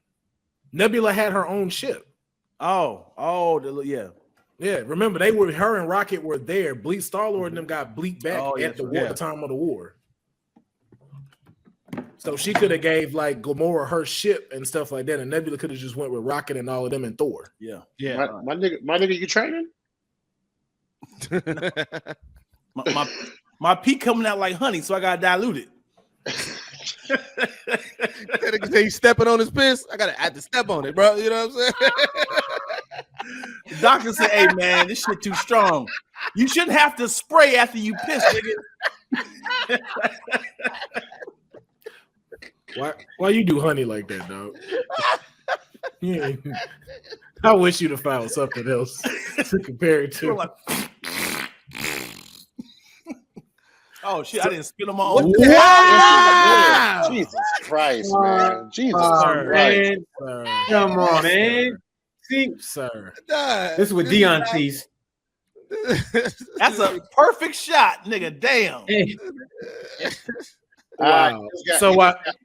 Nebula had her own ship. Yeah. Remember, her and Rocket were there. Star-Lord and them got bleeped back at the time of the war. So she could have gave like Gamora her ship and stuff like that, and Nebula could have just went with Rocket and all of them and Thor. Yeah. My nigga, you training? my pee coming out like honey, so I gotta dilute it. He's stepping on his piss. I have to step on it, bro. You know what I'm saying? The doctor said, "Hey man, this shit too strong. You shouldn't have to spray after you piss, nigga." Why you do honey like that, dog? Yeah. I wish you'd have found something else to compare it to. Oh shit! I didn't spit them all. Wow! Jesus Christ, man! Jesus Christ! Come on, man! See, sir, this is what Dion sees. That's a perfect shot, nigga. Damn. Hey. Wow.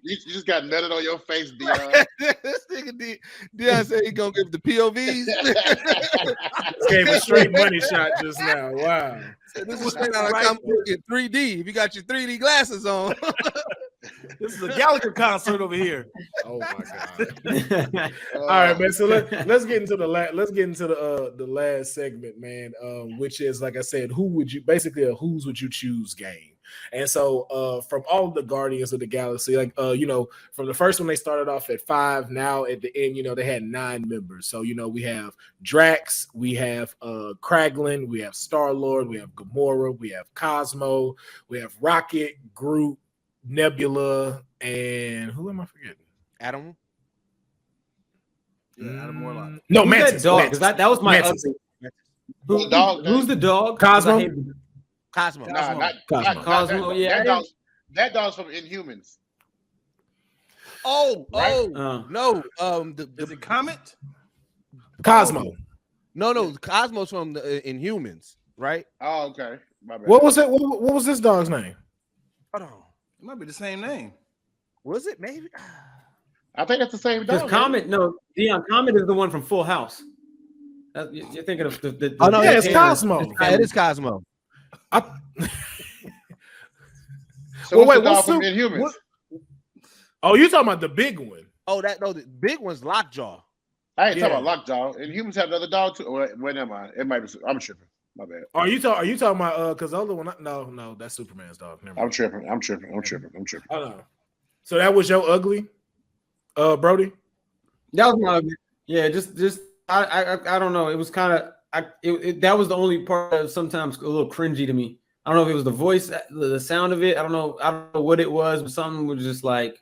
You just got nutted on your face, Dion. This nigga Dion said he gonna give the POVs. Gave a straight money shot just now. Wow. This is straight out of comic book in 3D. If you got your 3D glasses on. This is a Gallagher concert over here. Oh my god! All right, man. So let's get into the last segment, man. Which is, like I said, whose would you choose game? And so from all of the Guardians of the Galaxy, like from the first one they started off at 5. Now at the end, they had 9 members. So we have Drax, we have Kraglin, we have Star-Lord, we have Gamora, we have Cosmo, we have Rocket, Groot, Nebula, and who am I forgetting? Adam. Yeah, Adam Warlock. No, who's Mantis. That dog, because that was my Mantis. Who's the dog? Cosmo. Cosmo. Nah, Cosmo. That dog's from Inhumans. No. Is it Comet? Cosmo. No. Cosmo's from the Inhumans, right? Oh, okay. My bad. What was it? What was this dog's name? Hold on. It might be the same name. Was it? Maybe. I think that's the same Because dog. Comet, no, Dion, Comet is the one from Full House. You're thinking of the Oh no, yeah, it's Cosmo. Yeah, it is Cosmo. So Well, what's wait, the dog what's from the- Inhumans? what- Oh, you talking about the big one? The big one's Lockjaw. I ain't Yeah. talking about Lockjaw. And humans have another dog too. Wait, never mind. It might be. I'm tripping. My bad. Are you talking about because the other one? No, that's Superman's dog. Never I'm mind. tripping. I don't know. So that was your ugly, Brody. That was my just I don't know. It was kind of that was the only part that was sometimes a little cringy to me. I don't know if it was the voice, the sound of it. I don't know what it was, but something was just like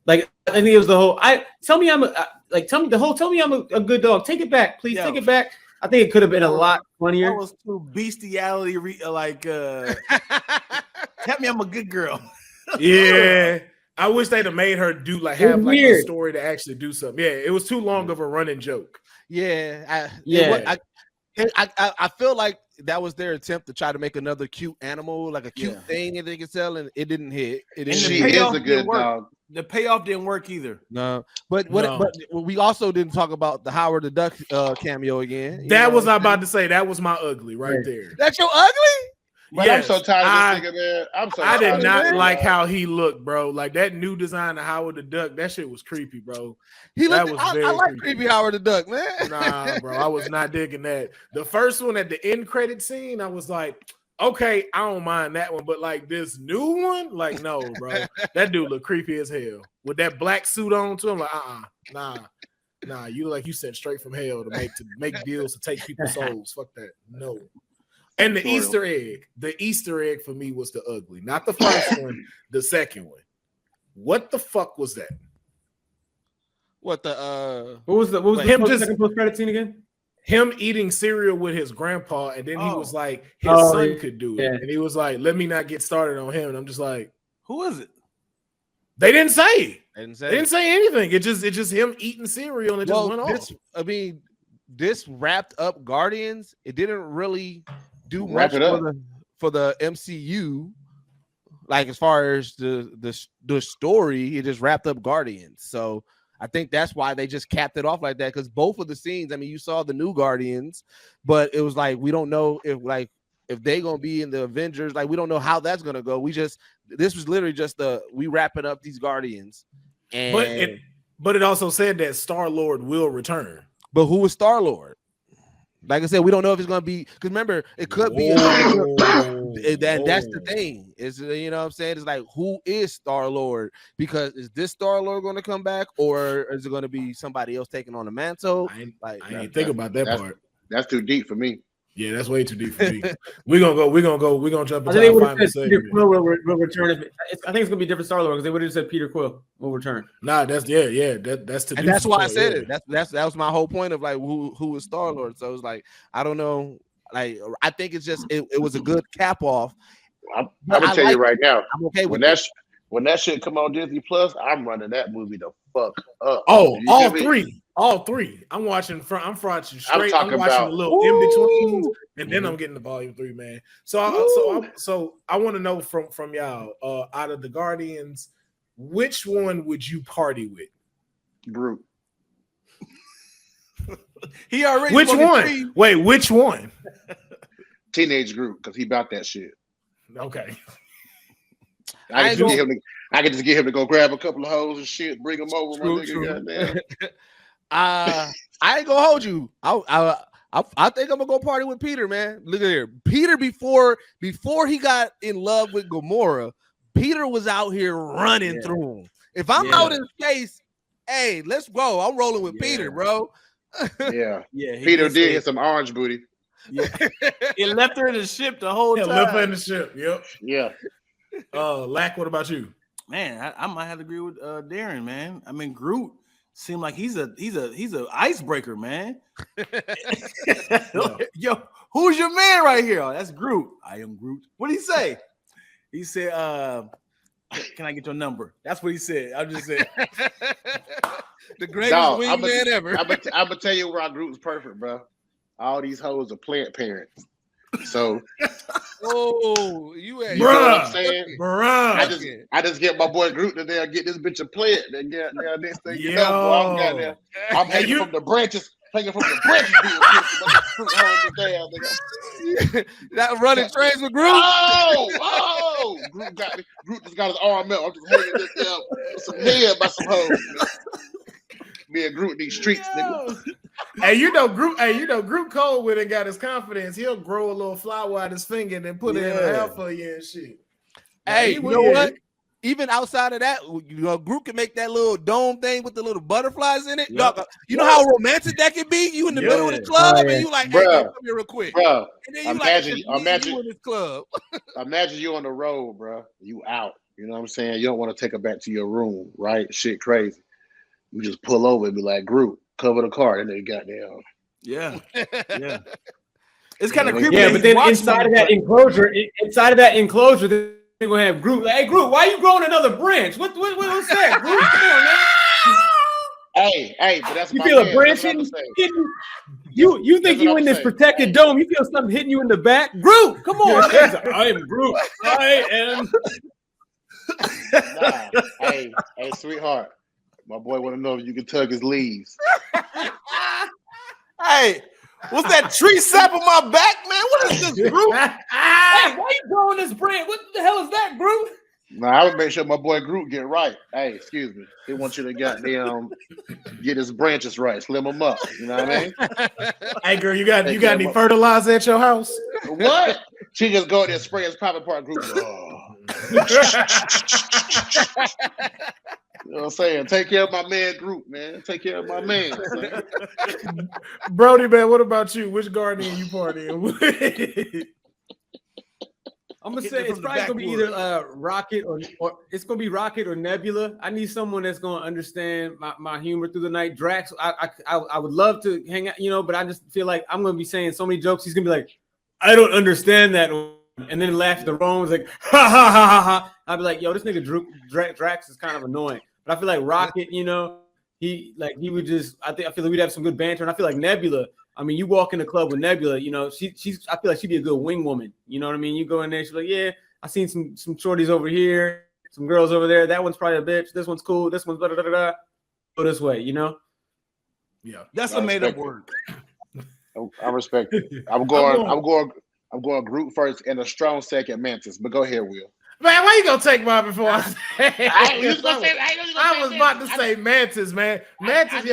I think it was the whole. Tell me I'm a good dog. Take it back, please. Take it back. I think it could have been a lot funnier. That was too bestiality. Tell me I'm a good girl. Yeah, I wish they'd have made her do It have was like a weird. story to actually do something. Yeah, it was too long of a running joke. Yeah, Yeah. I feel like that was their attempt to try to make another cute animal, like a cute thing that they could sell, and it didn't hit. It didn't. She hit. is a good dog. The payoff didn't work either. No, but we also didn't talk about the Howard the Duck cameo again. You That know was what I'm I'm about to say. That was my ugly right there. That's your ugly. But Yes, I'm so tired of this nigga, man. I did not of like how he looked, bro. Like that new design of Howard the Duck, that shit was creepy, bro. He That looked. was very I like creepy. creepy Howard the Duck, man. Nah, bro, I was not digging that. The first one at the end credit scene, I was like, okay, I don't mind that one, but like this new one, like no, bro, that dude look creepy as hell with that black suit on too. I'm like, nah, you look like you sent straight from hell to make deals to take people's souls. Fuck that, no. And the Easter egg for me was the ugly, not the first one, the second one. What the fuck was that? What the What was the Him just- second post credit scene again? Him eating cereal with his grandpa, and then he was like, his son could do it. Yeah. And he was like, let me not get started on him. And I'm just like, Who is it? they didn't say. They They didn't say anything. It's just him eating cereal and it just went off. This wrapped up Guardians. It didn't really do Wrap much it up. for the MCU. Like as far as the story, it just wrapped up Guardians. So I think that's why they just capped it off like that. Because both of the scenes, I mean, you saw the new Guardians, but it was like we don't know if they gonna be in the Avengers. Like we don't know how that's gonna go. This was literally just we wrapping up these Guardians. And But it also said that Star-Lord will return. but who is Star-Lord? Like I said, we don't know if it's gonna be because remember, it could be that's the thing. Is you know what I'm saying? It's like who is Star-Lord? Because is this Star-Lord gonna come back, or is it gonna be somebody else taking on the mantle? I ain't think about that part. That's too deep for me. Yeah, that's way too deep for me. We're gonna jump I into think they our would final have said Peter segment. Quill will return. I think it's gonna be different Star Lord because they would have said Peter Quill will return. Nah, that's that's to And that's why I said it. That was my whole point of like who is Star-Lord. So it's like I don't know. Like I think it's just it was a good cap off. I'm gonna tell you right now. I'm okay with when that shit come on Disney Plus, I'm running that movie the fuck up. Oh, You all get me? three. All three. I'm watching straight. I'm watching talking the about- little in betweens, and then I'm getting the volume 3, man. So I want to know from y'all, out of the Guardians, which one would you party with? Brute. He already. Which smoking one? three. Wait, which one? Teenage Groot, because he about that shit. Okay. I can just get him to go grab a couple of hoes and shit, bring them over, my nigga. Goddamn. I ain't gonna hold you. I think I'm gonna go party with Peter, man. Look at here. Peter before he got in love with Gamora, Peter was out here running through him. If I'm out in space, hey, let's go. I'm rolling with Peter, bro. Yeah. Yeah. Peter did hit some orange booty. Yeah. He left her in the ship the whole time. Left in the ship. Yep. Yeah. Lack, what about you? Man, I might have to agree with Darren, man. I mean, Groot seemed like he's a icebreaker, man. Yo, who's your man right here? Oh, that's Groot. I am Groot. What did he say? He said, can I get your number? That's what he said. I just said the greatest Dog, wingman ever. I'm gonna tell you where our group's perfect, bro. All these hoes are plant parents. So, you know what I'm saying? Bruh. I just get my boy Groot to there, get this bitch a plant. Then next thing you know, boy, I'm hanging from the branches. Being that running trains with Groot. Oh, Groot got me. Groot just got his arm up. I'm just hanging this there with some head by some hoes. Me and Groot in these streets, nigga. Hey, you know Groot cold with it, got his confidence. He'll grow a little flower out his finger and then put it in a half for you and shit. Hey, you know what? Even outside of that, Groot can make that little dome thing with the little butterflies in it. Yep. Dog, you know how romantic that can be? You in the middle of the club and you like, hey, come here real quick. Bro, and then you imagine you in this club. Imagine you on the road, bro. You out. You know what I'm saying? You don't want to take her back to your room, right? Shit crazy. You just pull over and be like, Groot, cover the car, and then goddamn. Yeah. It's kind of creepy. Yeah, but then inside of that enclosure, they're gonna have Groot. Like, hey, Groot, why you growing another branch? What's that, Groot? Come on, man. Hey, but that's you my feel man. a branch hitting you. You think you in this protected dome? You feel something hitting you in the back? Groot, come on, man. I am Groot. I am. Nah. Hey, sweetheart. My boy want to know if you can tug his leaves. Hey, what's that tree sap on my back, man? What is this, Groot? Hey, why you growing this branch? What the hell is that, Groot? Nah, I would make sure my boy Groot get right. Hey, excuse me. He wants you to get his branches right, slim them up. You know what I mean? Hey, girl, you got any fertilizer at your house? What? She just go in there and spray his private part Groot. You know what I'm saying? Take care of my man Groot, man. Take care of my man. Broady, man, what about you? Which Guardian you partying with? I'm gonna say it's probably gonna be either Rocket or it's gonna be Rocket or Nebula. I need someone that's gonna understand my humor through the night. Drax, I would love to hang out, but I just feel like I'm gonna be saying so many jokes. He's gonna be like, I don't understand that, and then laugh at the wrong. It's like ha ha ha ha ha. I'd be like, yo, this nigga Drax is kind of annoying. But I feel like Rocket, he would just. I feel like we'd have some good banter, and I feel like Nebula. I mean, you walk in the club with Nebula, she's. I feel like she'd be a good wing woman. You know what I mean? You go in there, she's like, yeah, I seen some shorties over here, some girls over there. That one's probably a bitch. This one's cool. This one's da da da da. Go this way, Yeah, that's a made up word. I respect it. I'm going Groot first and a strong second Mantis. But go ahead, Will. Man, why you gonna take mine before I say? I was about to say Mantis, man. Mantis,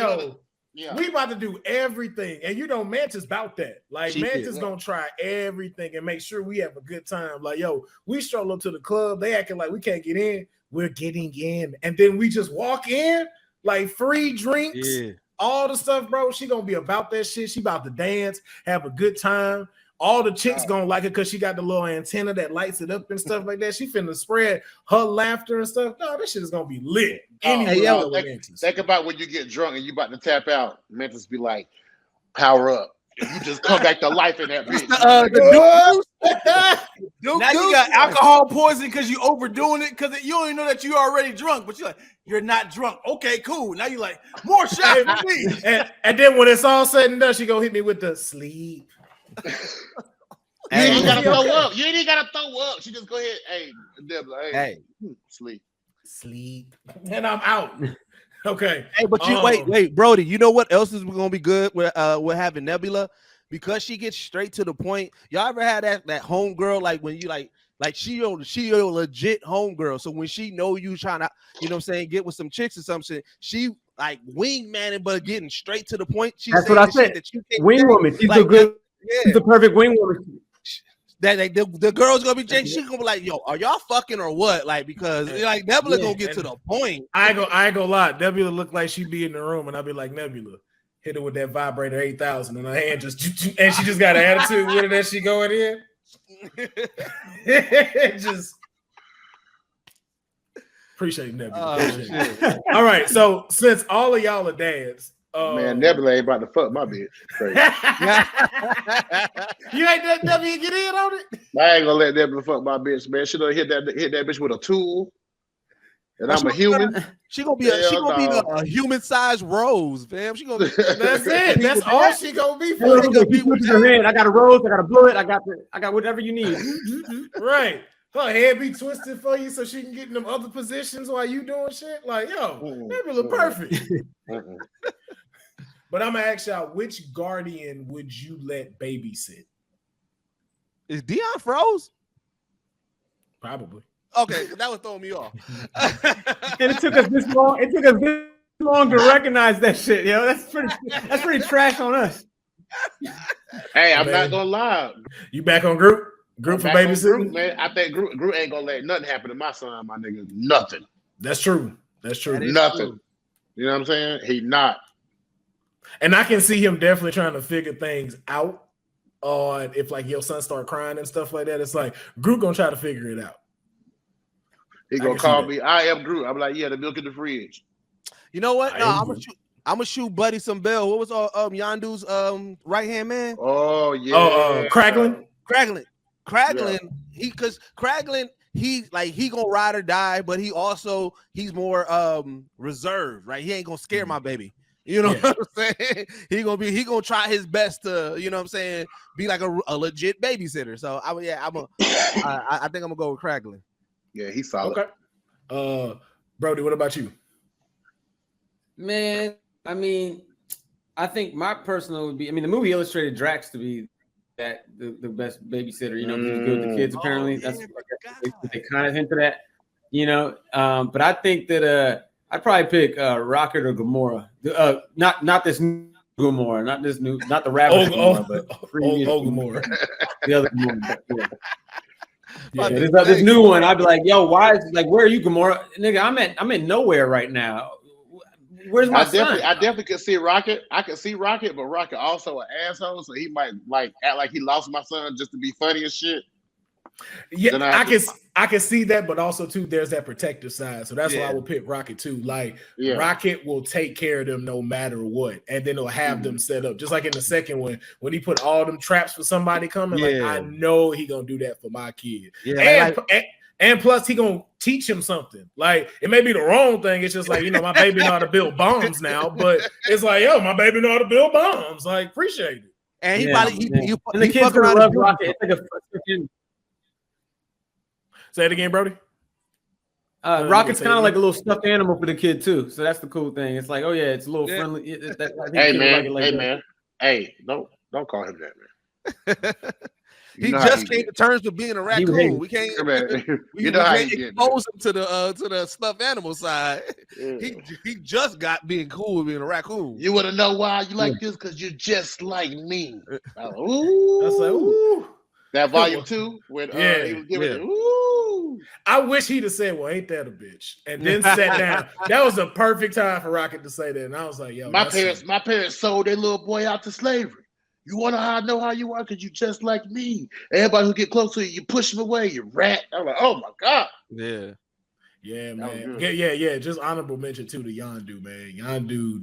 we about to do everything, and Mantis about that. Like Mantis gonna try everything and make sure we have a good time. Like, we stroll up to the club, they acting like we can't get in. We're getting in, and then we just walk in like free drinks, all the stuff, bro. She gonna be about that shit. She about to dance, have a good time. All the chicks gonna like it because she got the little antenna that lights it up and stuff like that. She finna spread her laughter and stuff. No, this shit is gonna be lit. Think about when you get drunk and you about to tap out. Mantis be like, power up. You just come back to life in that bitch. Now you got alcohol poisoning because you overdoing it because you don't even know that you already drunk, but you're like, you're not drunk. Okay, cool. Now you're like, more shots for me. And then when it's all said and done, she gonna hit me with the sleep. You ain't gotta throw up. You ain't gotta throw up. She just go ahead. Hey, Deborah. Hey, sleep, and I'm out. Okay. Hey, but you wait, Broady. You know what else is gonna be good with having Nebula? Because she gets straight to the point. Y'all ever had that homegirl like when you like she a legit homegirl. So when she know you trying to, get with some chicks or something, she like wingmanning but getting straight to the point. That's what I said. Wing woman. She's a good. She's the perfect wing woman. That the girl's gonna be she's gonna be like, yo, are y'all fucking or what? Like, because like Nebula gonna get to the point. I ain't gonna lie. Nebula look like she'd be in the room and I'd be like, Nebula, hit her with that vibrator 8,000 and her hand just and she just got an attitude with it that she going in. Just appreciate Nebula. All right, so since all of y'all are dads. Man, Nebula ain't about to fuck my bitch. You ain't let Nebula get in on it? I ain't gonna let Nebula fuck my bitch, man. She done hit that bitch with a tool. And I'm a human. She gonna be a human-sized rose, fam. She gonna be. That's it. That's all she gonna be for. I got a rose. I got a bullet. I got whatever you need. Right. Her head be twisted for you so she can get in them other positions while you doing shit. Like, yo, that be look perfect. But I'm gonna ask y'all, which guardian would you let babysit? Is Dion froze? Probably. Okay, that was throwing me off. And it took us this long. It took us this long to recognize that shit, yo. That's pretty trash on us. Hey, I'm not gonna lie. You back on group for babysitting? Man, I think group ain't gonna let nothing happen to my son, my nigga. Nothing. That's true. Nothing. True. You know what I'm saying? He not. And I can see him definitely trying to figure things out on if like your son start crying and stuff like that. It's like Group gonna try to figure it out. He gonna call me. I am Group. I'm like, yeah, the milk in the fridge. You know what? No, I'm gonna shoot Buddy some bell. What was Yondu's right hand man? Oh yeah. Kraglin. Yeah. He gonna ride or die, but he's more reserved, right? He ain't gonna scare my baby. You know what I'm saying? He gonna try his best to, you know what I'm saying, be like a legit babysitter. So I think I'm gonna go with Kraglin. Yeah, he's solid. Okay. Broady, what about you? Man, I mean, I think my personal would be. I mean, the movie illustrated Drax to be the best babysitter. You know, he's good with the kids. Apparently, that's they kind of hinted at. You know, but I think that I'd probably pick Rocket or Gamora. Not this new Gamora, not the Rabbit Gamora, but Gamora. The other Gamora. Yeah, this new one. I'd be like, yo, why is like, where are you, Gamora? Nigga, I'm in nowhere right now. Where's my son? I definitely could see Rocket. I could see Rocket, but Rocket also an asshole, so he might like act like he lost my son just to be funny and shit. Yeah, I can see that, but also too, there's that protective side. So that's why I would pick Rocket too. Like Rocket will take care of them no matter what, and then he'll have them set up. Just like in the second one, when he put all them traps for somebody coming, like I know he gonna do that for my kid. Yeah, and plus he gonna teach him something. Like it may be the wrong thing. It's just like, you know, my baby know how to build bombs now, but it's like, yo, my baby know how to build bombs. Like, appreciate it. And the kids gonna love Rocket. It's like a Say it again, Brody. Rocket's kind of like a little stuffed animal for the kid too, so that's the cool thing. It's like, oh yeah, it's a little friendly. Hey man, hey, don't call him that, man. He just came to terms with being a raccoon. We can't. We can't expose him to the stuffed animal side. Yeah. He just got being cool with being a raccoon. You want to know why you like this? Because you're just like me. Ooh. I was like, ooh. That volume 2 when he was giving it. Ooh. I wish he'd have said, "Well, ain't that a bitch?" and then sat down. That was a perfect time for Rocket to say that. And I was like, "Yo, my parents sold their little boy out to slavery. You want to know how you are? Because you just like me. Everybody who get close to you, you push them away. You rat." I'm like, "Oh my god." Yeah, man. Yeah. Just honorable mention to the Yondu, man. Yondu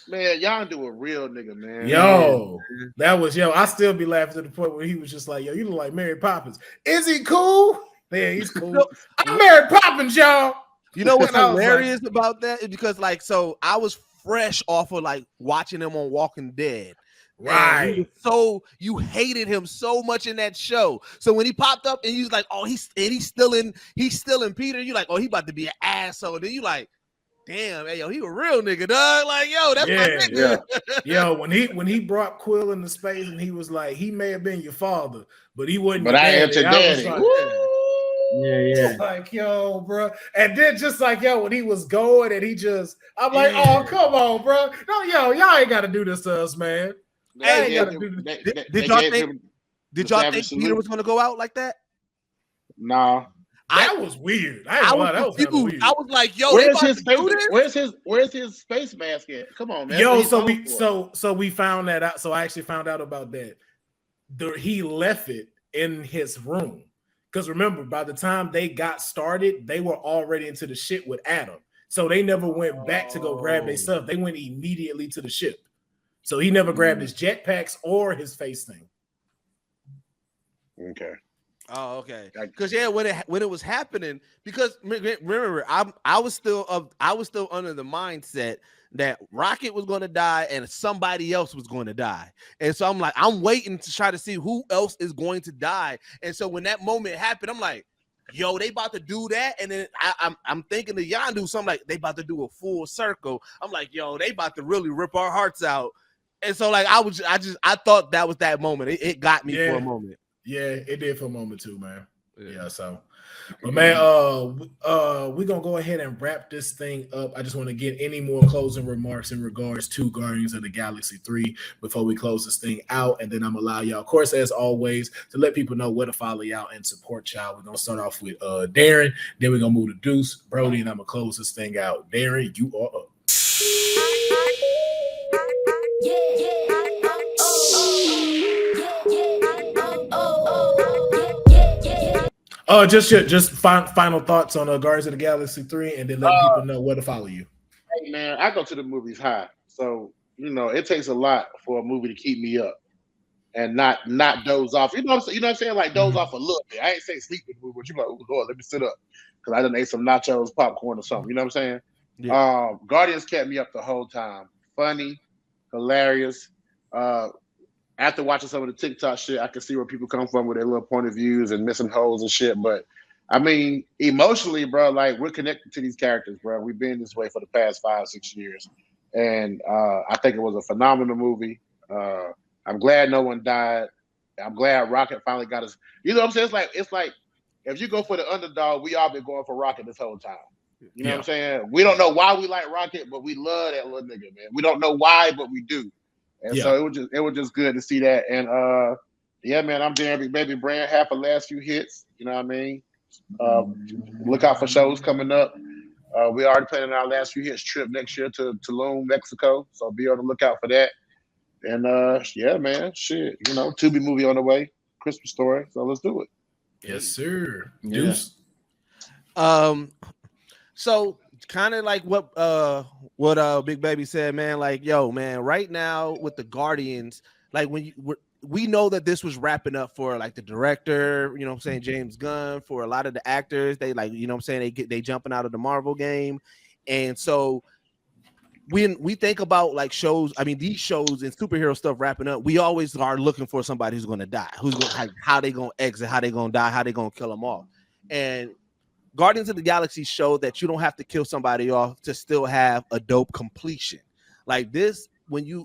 Yondu a real nigga, man. Yo, that was I still be laughing to the point where he was just like, yo, you look like Mary Poppins. Is he cool? Yeah, he's cool. I'm Mary Poppins, y'all. You know what's hilarious about that is because so I was fresh off of like watching him on Walking Dead. Right. So you hated him so much in that show. So when he popped up and he was like, oh, he's still in Peter, you like, oh, he about to be an asshole. Then you like, damn, hey, yo, he a real nigga, dog. Like, yo, that's my nigga. Yo, when he brought Quill into space and he was like, he may have been your father, but he wasn't. But I am your daddy. Yeah. Like, yo, bro. And then just like, yo, when he was going and I'm like, oh, come on, bro. No, y'all ain't got to do this to us, man. Did y'all think Peter was going to go out like that? Nah. That was weird. I was weird. I was like, yo, where's his space mask at? Come on, man. Yo, so we found that out. So I actually found out about that. He left it in his room. Because remember, by the time they got started, they were already into the shit with Adam. So they never went back to go grab their stuff. They went immediately to the ship. So he never grabbed his jetpacks or his face thing. Okay. Oh, okay. Like, Because when it was happening, because remember, I was still under the mindset that Rocket was going to die and somebody else was going to die, and so I'm like, I'm waiting to try to see who else is going to die. And so when that moment happened, I'm like, yo, they about to do that, and then I'm thinking of Yondu, so I'm like, they about to do a full circle. I'm like, yo, they about to really rip our hearts out. And so like I thought that was that moment. It got me for a moment. Yeah, it did for a moment too, man. Yeah, so but man, we're gonna go ahead and wrap this thing up. I just want to get any more closing remarks in regards to Guardians of the Galaxy 3 before we close this thing out, and then I'm gonna allow y'all, of course, as always, to let people know where to follow y'all and support y'all. We're gonna start off with Darren, then we're gonna move to Deuce, Broady, and I'm gonna close this thing out. Darren, you are up. Just final thoughts on Guardians of the Galaxy 3, and then let people know where to follow you. Hey man, I go to the movies high, so it takes a lot for a movie to keep me up and not doze off. You know what I'm saying? Like doze off a little bit. I ain't saying sleep in the movie, but you're like, oh Lord, let me sit up because I done ate some nachos, popcorn, or something. You know what I'm saying? Yeah. Guardians kept me up the whole time. Funny, hilarious. After watching some of the TikTok shit, I can see where people come from with their little point of views and missing holes and shit. But I mean, emotionally, bro, like we're connected to these characters, bro. We've been this way for the past 5-6 years, and I think it was a phenomenal movie. I'm glad no one died. I'm glad Rocket finally got us. You know what I'm saying? It's like if you go for the underdog, we all been going for Rocket this whole time. You know what I'm saying? We don't know why we like Rocket, but we love that little nigga, man. We don't know why, but we do. And so it was just good to see that. And yeah, man, I'm Darren Big Baby Brand, half the last few hits. You know what I mean? Look out for shows coming up. We already planning our last few hits trip next year to Tulum, Mexico. So be on the lookout for that. And yeah, man, shit. Tubi movie on the way, Christmas Story. So let's do it. Yes, sir. Deuce. So kind of like what Big Baby said, man. Like, yo, man, right now with the Guardians, like we know that this was wrapping up for like the director, you know what I'm saying, James Gunn, for a lot of the actors. They like, you know what I'm saying, they jumping out of the Marvel game. And so when we think about like shows, I mean, these shows and superhero stuff wrapping up, we always are looking for somebody who's going to die, who's going like how they going to exit, how they going to die, how they going to kill them off. And Guardians of the Galaxy showed that you don't have to kill somebody off to still have a dope completion. Like this,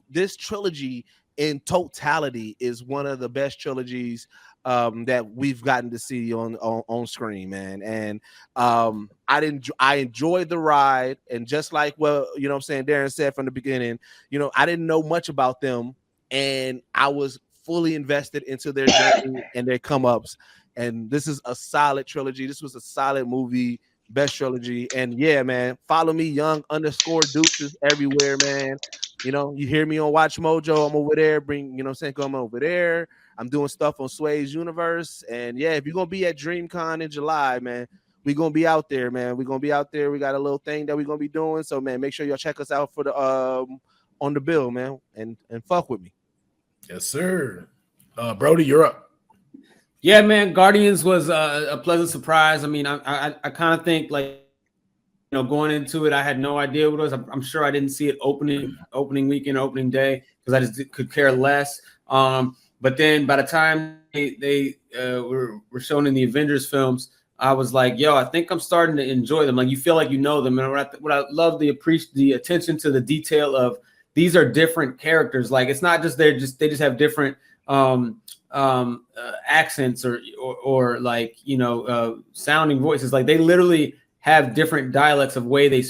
this trilogy in totality is one of the best trilogies that we've gotten to see on screen, man. And I enjoyed the ride, and just like what you know what I'm saying, Darren said from the beginning, I didn't know much about them, and I was fully invested into their journey and their come-ups. And this is a solid trilogy. This was a solid movie, best trilogy. And yeah, man, follow me, young_Deuces everywhere, man. You hear me on Watch Mojo. I'm over there. Come over there. I'm doing stuff on Sway's Universe. And yeah, if you're gonna be at DreamCon in July, man, we're gonna be out there, man. We're gonna be out there. We got a little thing that we're gonna be doing. So man, make sure y'all check us out for the on the bill, man, and fuck with me. Yes, sir. Broady, you're up. Yeah, man, Guardians was a pleasant surprise. I mean, I kind of think like, going into it, I had no idea what it was. I'm sure I didn't see it opening weekend, opening day, because I just could care less. But then by the time they were shown in the Avengers films, I was like, yo, I think I'm starting to enjoy them. Like, you feel like you know them. And what I love the attention to the detail of, these are different characters. Like, it's not just they just have different accents or like sounding voices. Like, they literally have different dialects of the way they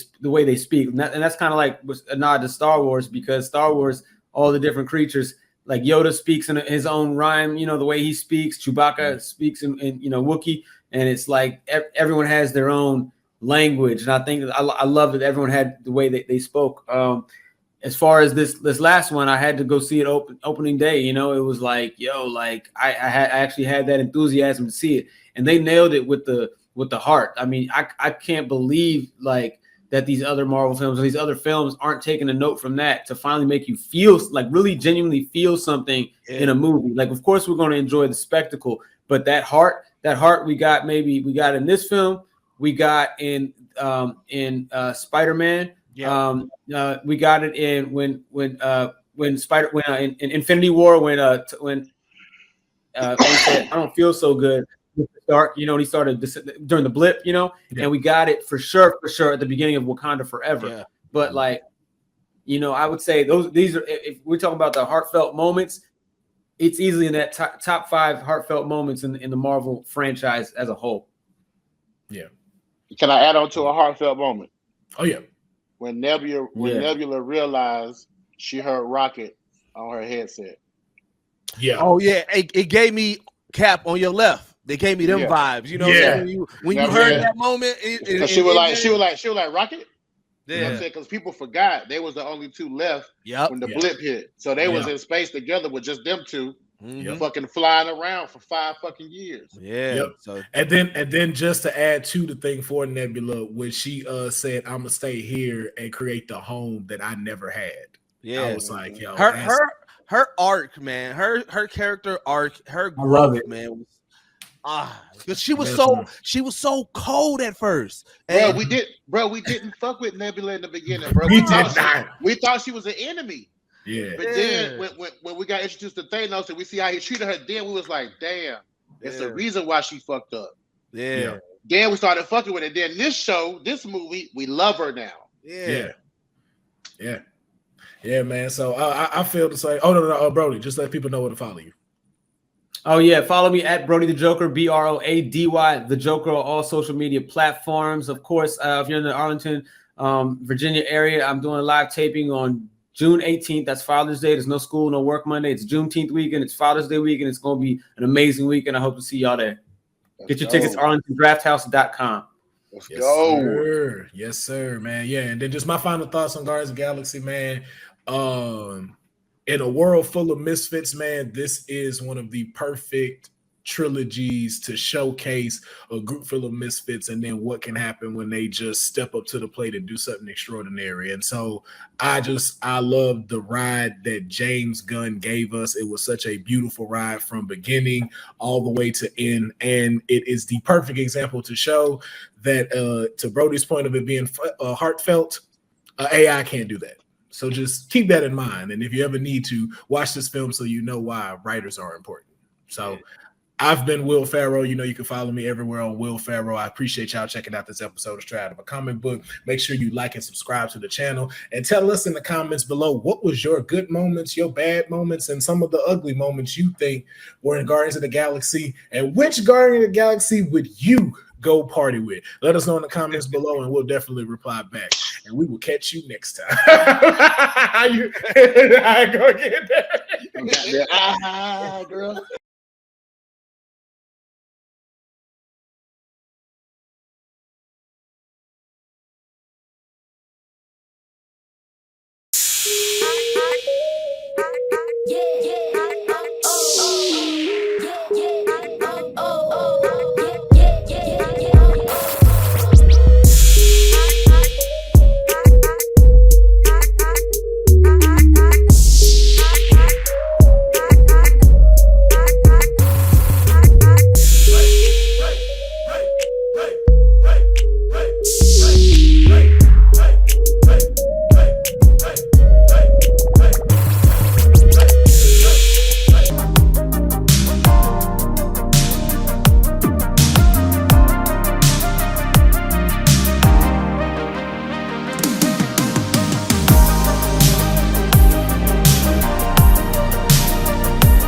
speak, and that's kind of like a nod to Star Wars, because Star Wars, all the different creatures, like Yoda speaks in his own rhyme, the way he speaks. Chewbacca speaks in Wookiee, and it's like everyone has their own language. And I think I love that everyone had the way that they spoke. As far as this last one, I had to go see it opening day. It was like, yo, like I actually had that enthusiasm to see it, and they nailed it with the heart. I mean, I can't believe like that these other Marvel films or these other films aren't taking a note from that to finally make you feel like really genuinely feel something in a movie. Like, of course, we're going to enjoy the spectacle, but that heart that heart we got in this film, we got in Spider-Man. Yeah. We got it in in Infinity War when he said, I don't feel so good. Dark, you know, and he started during the blip, you know, and we got it for sure at the beginning of Wakanda Forever. Yeah. But like, you know, I would say these are, if we're talking about the heartfelt moments, it's easily in that top 5 heartfelt moments in the Marvel franchise as a whole. Yeah. Can I add on to a heartfelt moment? Oh yeah. When Nebula realized she heard Rocket on her headset. Yeah. Oh yeah. It gave me Cap on your left. They gave me them vibes. You know what I'm saying? When you heard that moment, she was like Rocket. Yeah. You know what I'm saying? Because people forgot they was the only 2 left when the blip hit. So they was in space together with just them 2. Fucking flying around for 5 fucking years. Yeah. Yep. So and then just to add to the thing for Nebula, when she said, "I'm gonna stay here and create the home that I never had." Yeah. I was like, yo, her arc, man, her character arc, her growth, man. Because she was so cold at first. And we didn't fuck with Nebula in the beginning, bro. We thought she was an enemy. Yeah. But then when we got introduced to Thanos and we see how he treated her, then we was like, damn, it's the reason why she fucked up. Yeah. Then we started fucking with it. Then this movie, we love her now. Yeah, man. So I feel the same. Oh no, Broady, just let people know where to follow you. Oh yeah, follow me at Broady the Joker, Broady the Joker, on all social media platforms. Of course, if you're in the Arlington, Virginia area, I'm doing a live taping on June 18th. That's Father's Day. There's no school, no work Monday. It's Juneteenth weekend. It's Father's Day weekend. It's going to be an amazing weekend. I hope to see y'all there. Get your tickets, ArlingtonDraftHouse.com. Let's go. Sir. Yes, sir, man. Yeah, and then just my final thoughts on Guardians of the Galaxy, man. In a world full of misfits, man, this is one of the perfect trilogies to showcase a group full of misfits and then what can happen when they just step up to the plate and do something extraordinary. And so I love the ride that James Gunn gave us. It was such a beautiful ride from beginning all the way to end, and it is the perfect example to show that to Brody's point of it being heartfelt, AI can't do that. So just keep that in mind. And if you ever need to, watch this film so you know why writers are important. So I've been Will Pharaoh. You know, you can follow me everywhere on Will Pharaoh. I appreciate y'all checking out this episode of Straight Out of a Comic Book. Make sure you like and subscribe to the channel and tell us in the comments below what was your good moments, your bad moments, and some of the ugly moments you think were in Guardians of the Galaxy, and which Guardian of the Galaxy would you go party with? Let us know in the comments below, and we'll definitely reply back. And we will catch you next time. I go get that. Girl. Yeah.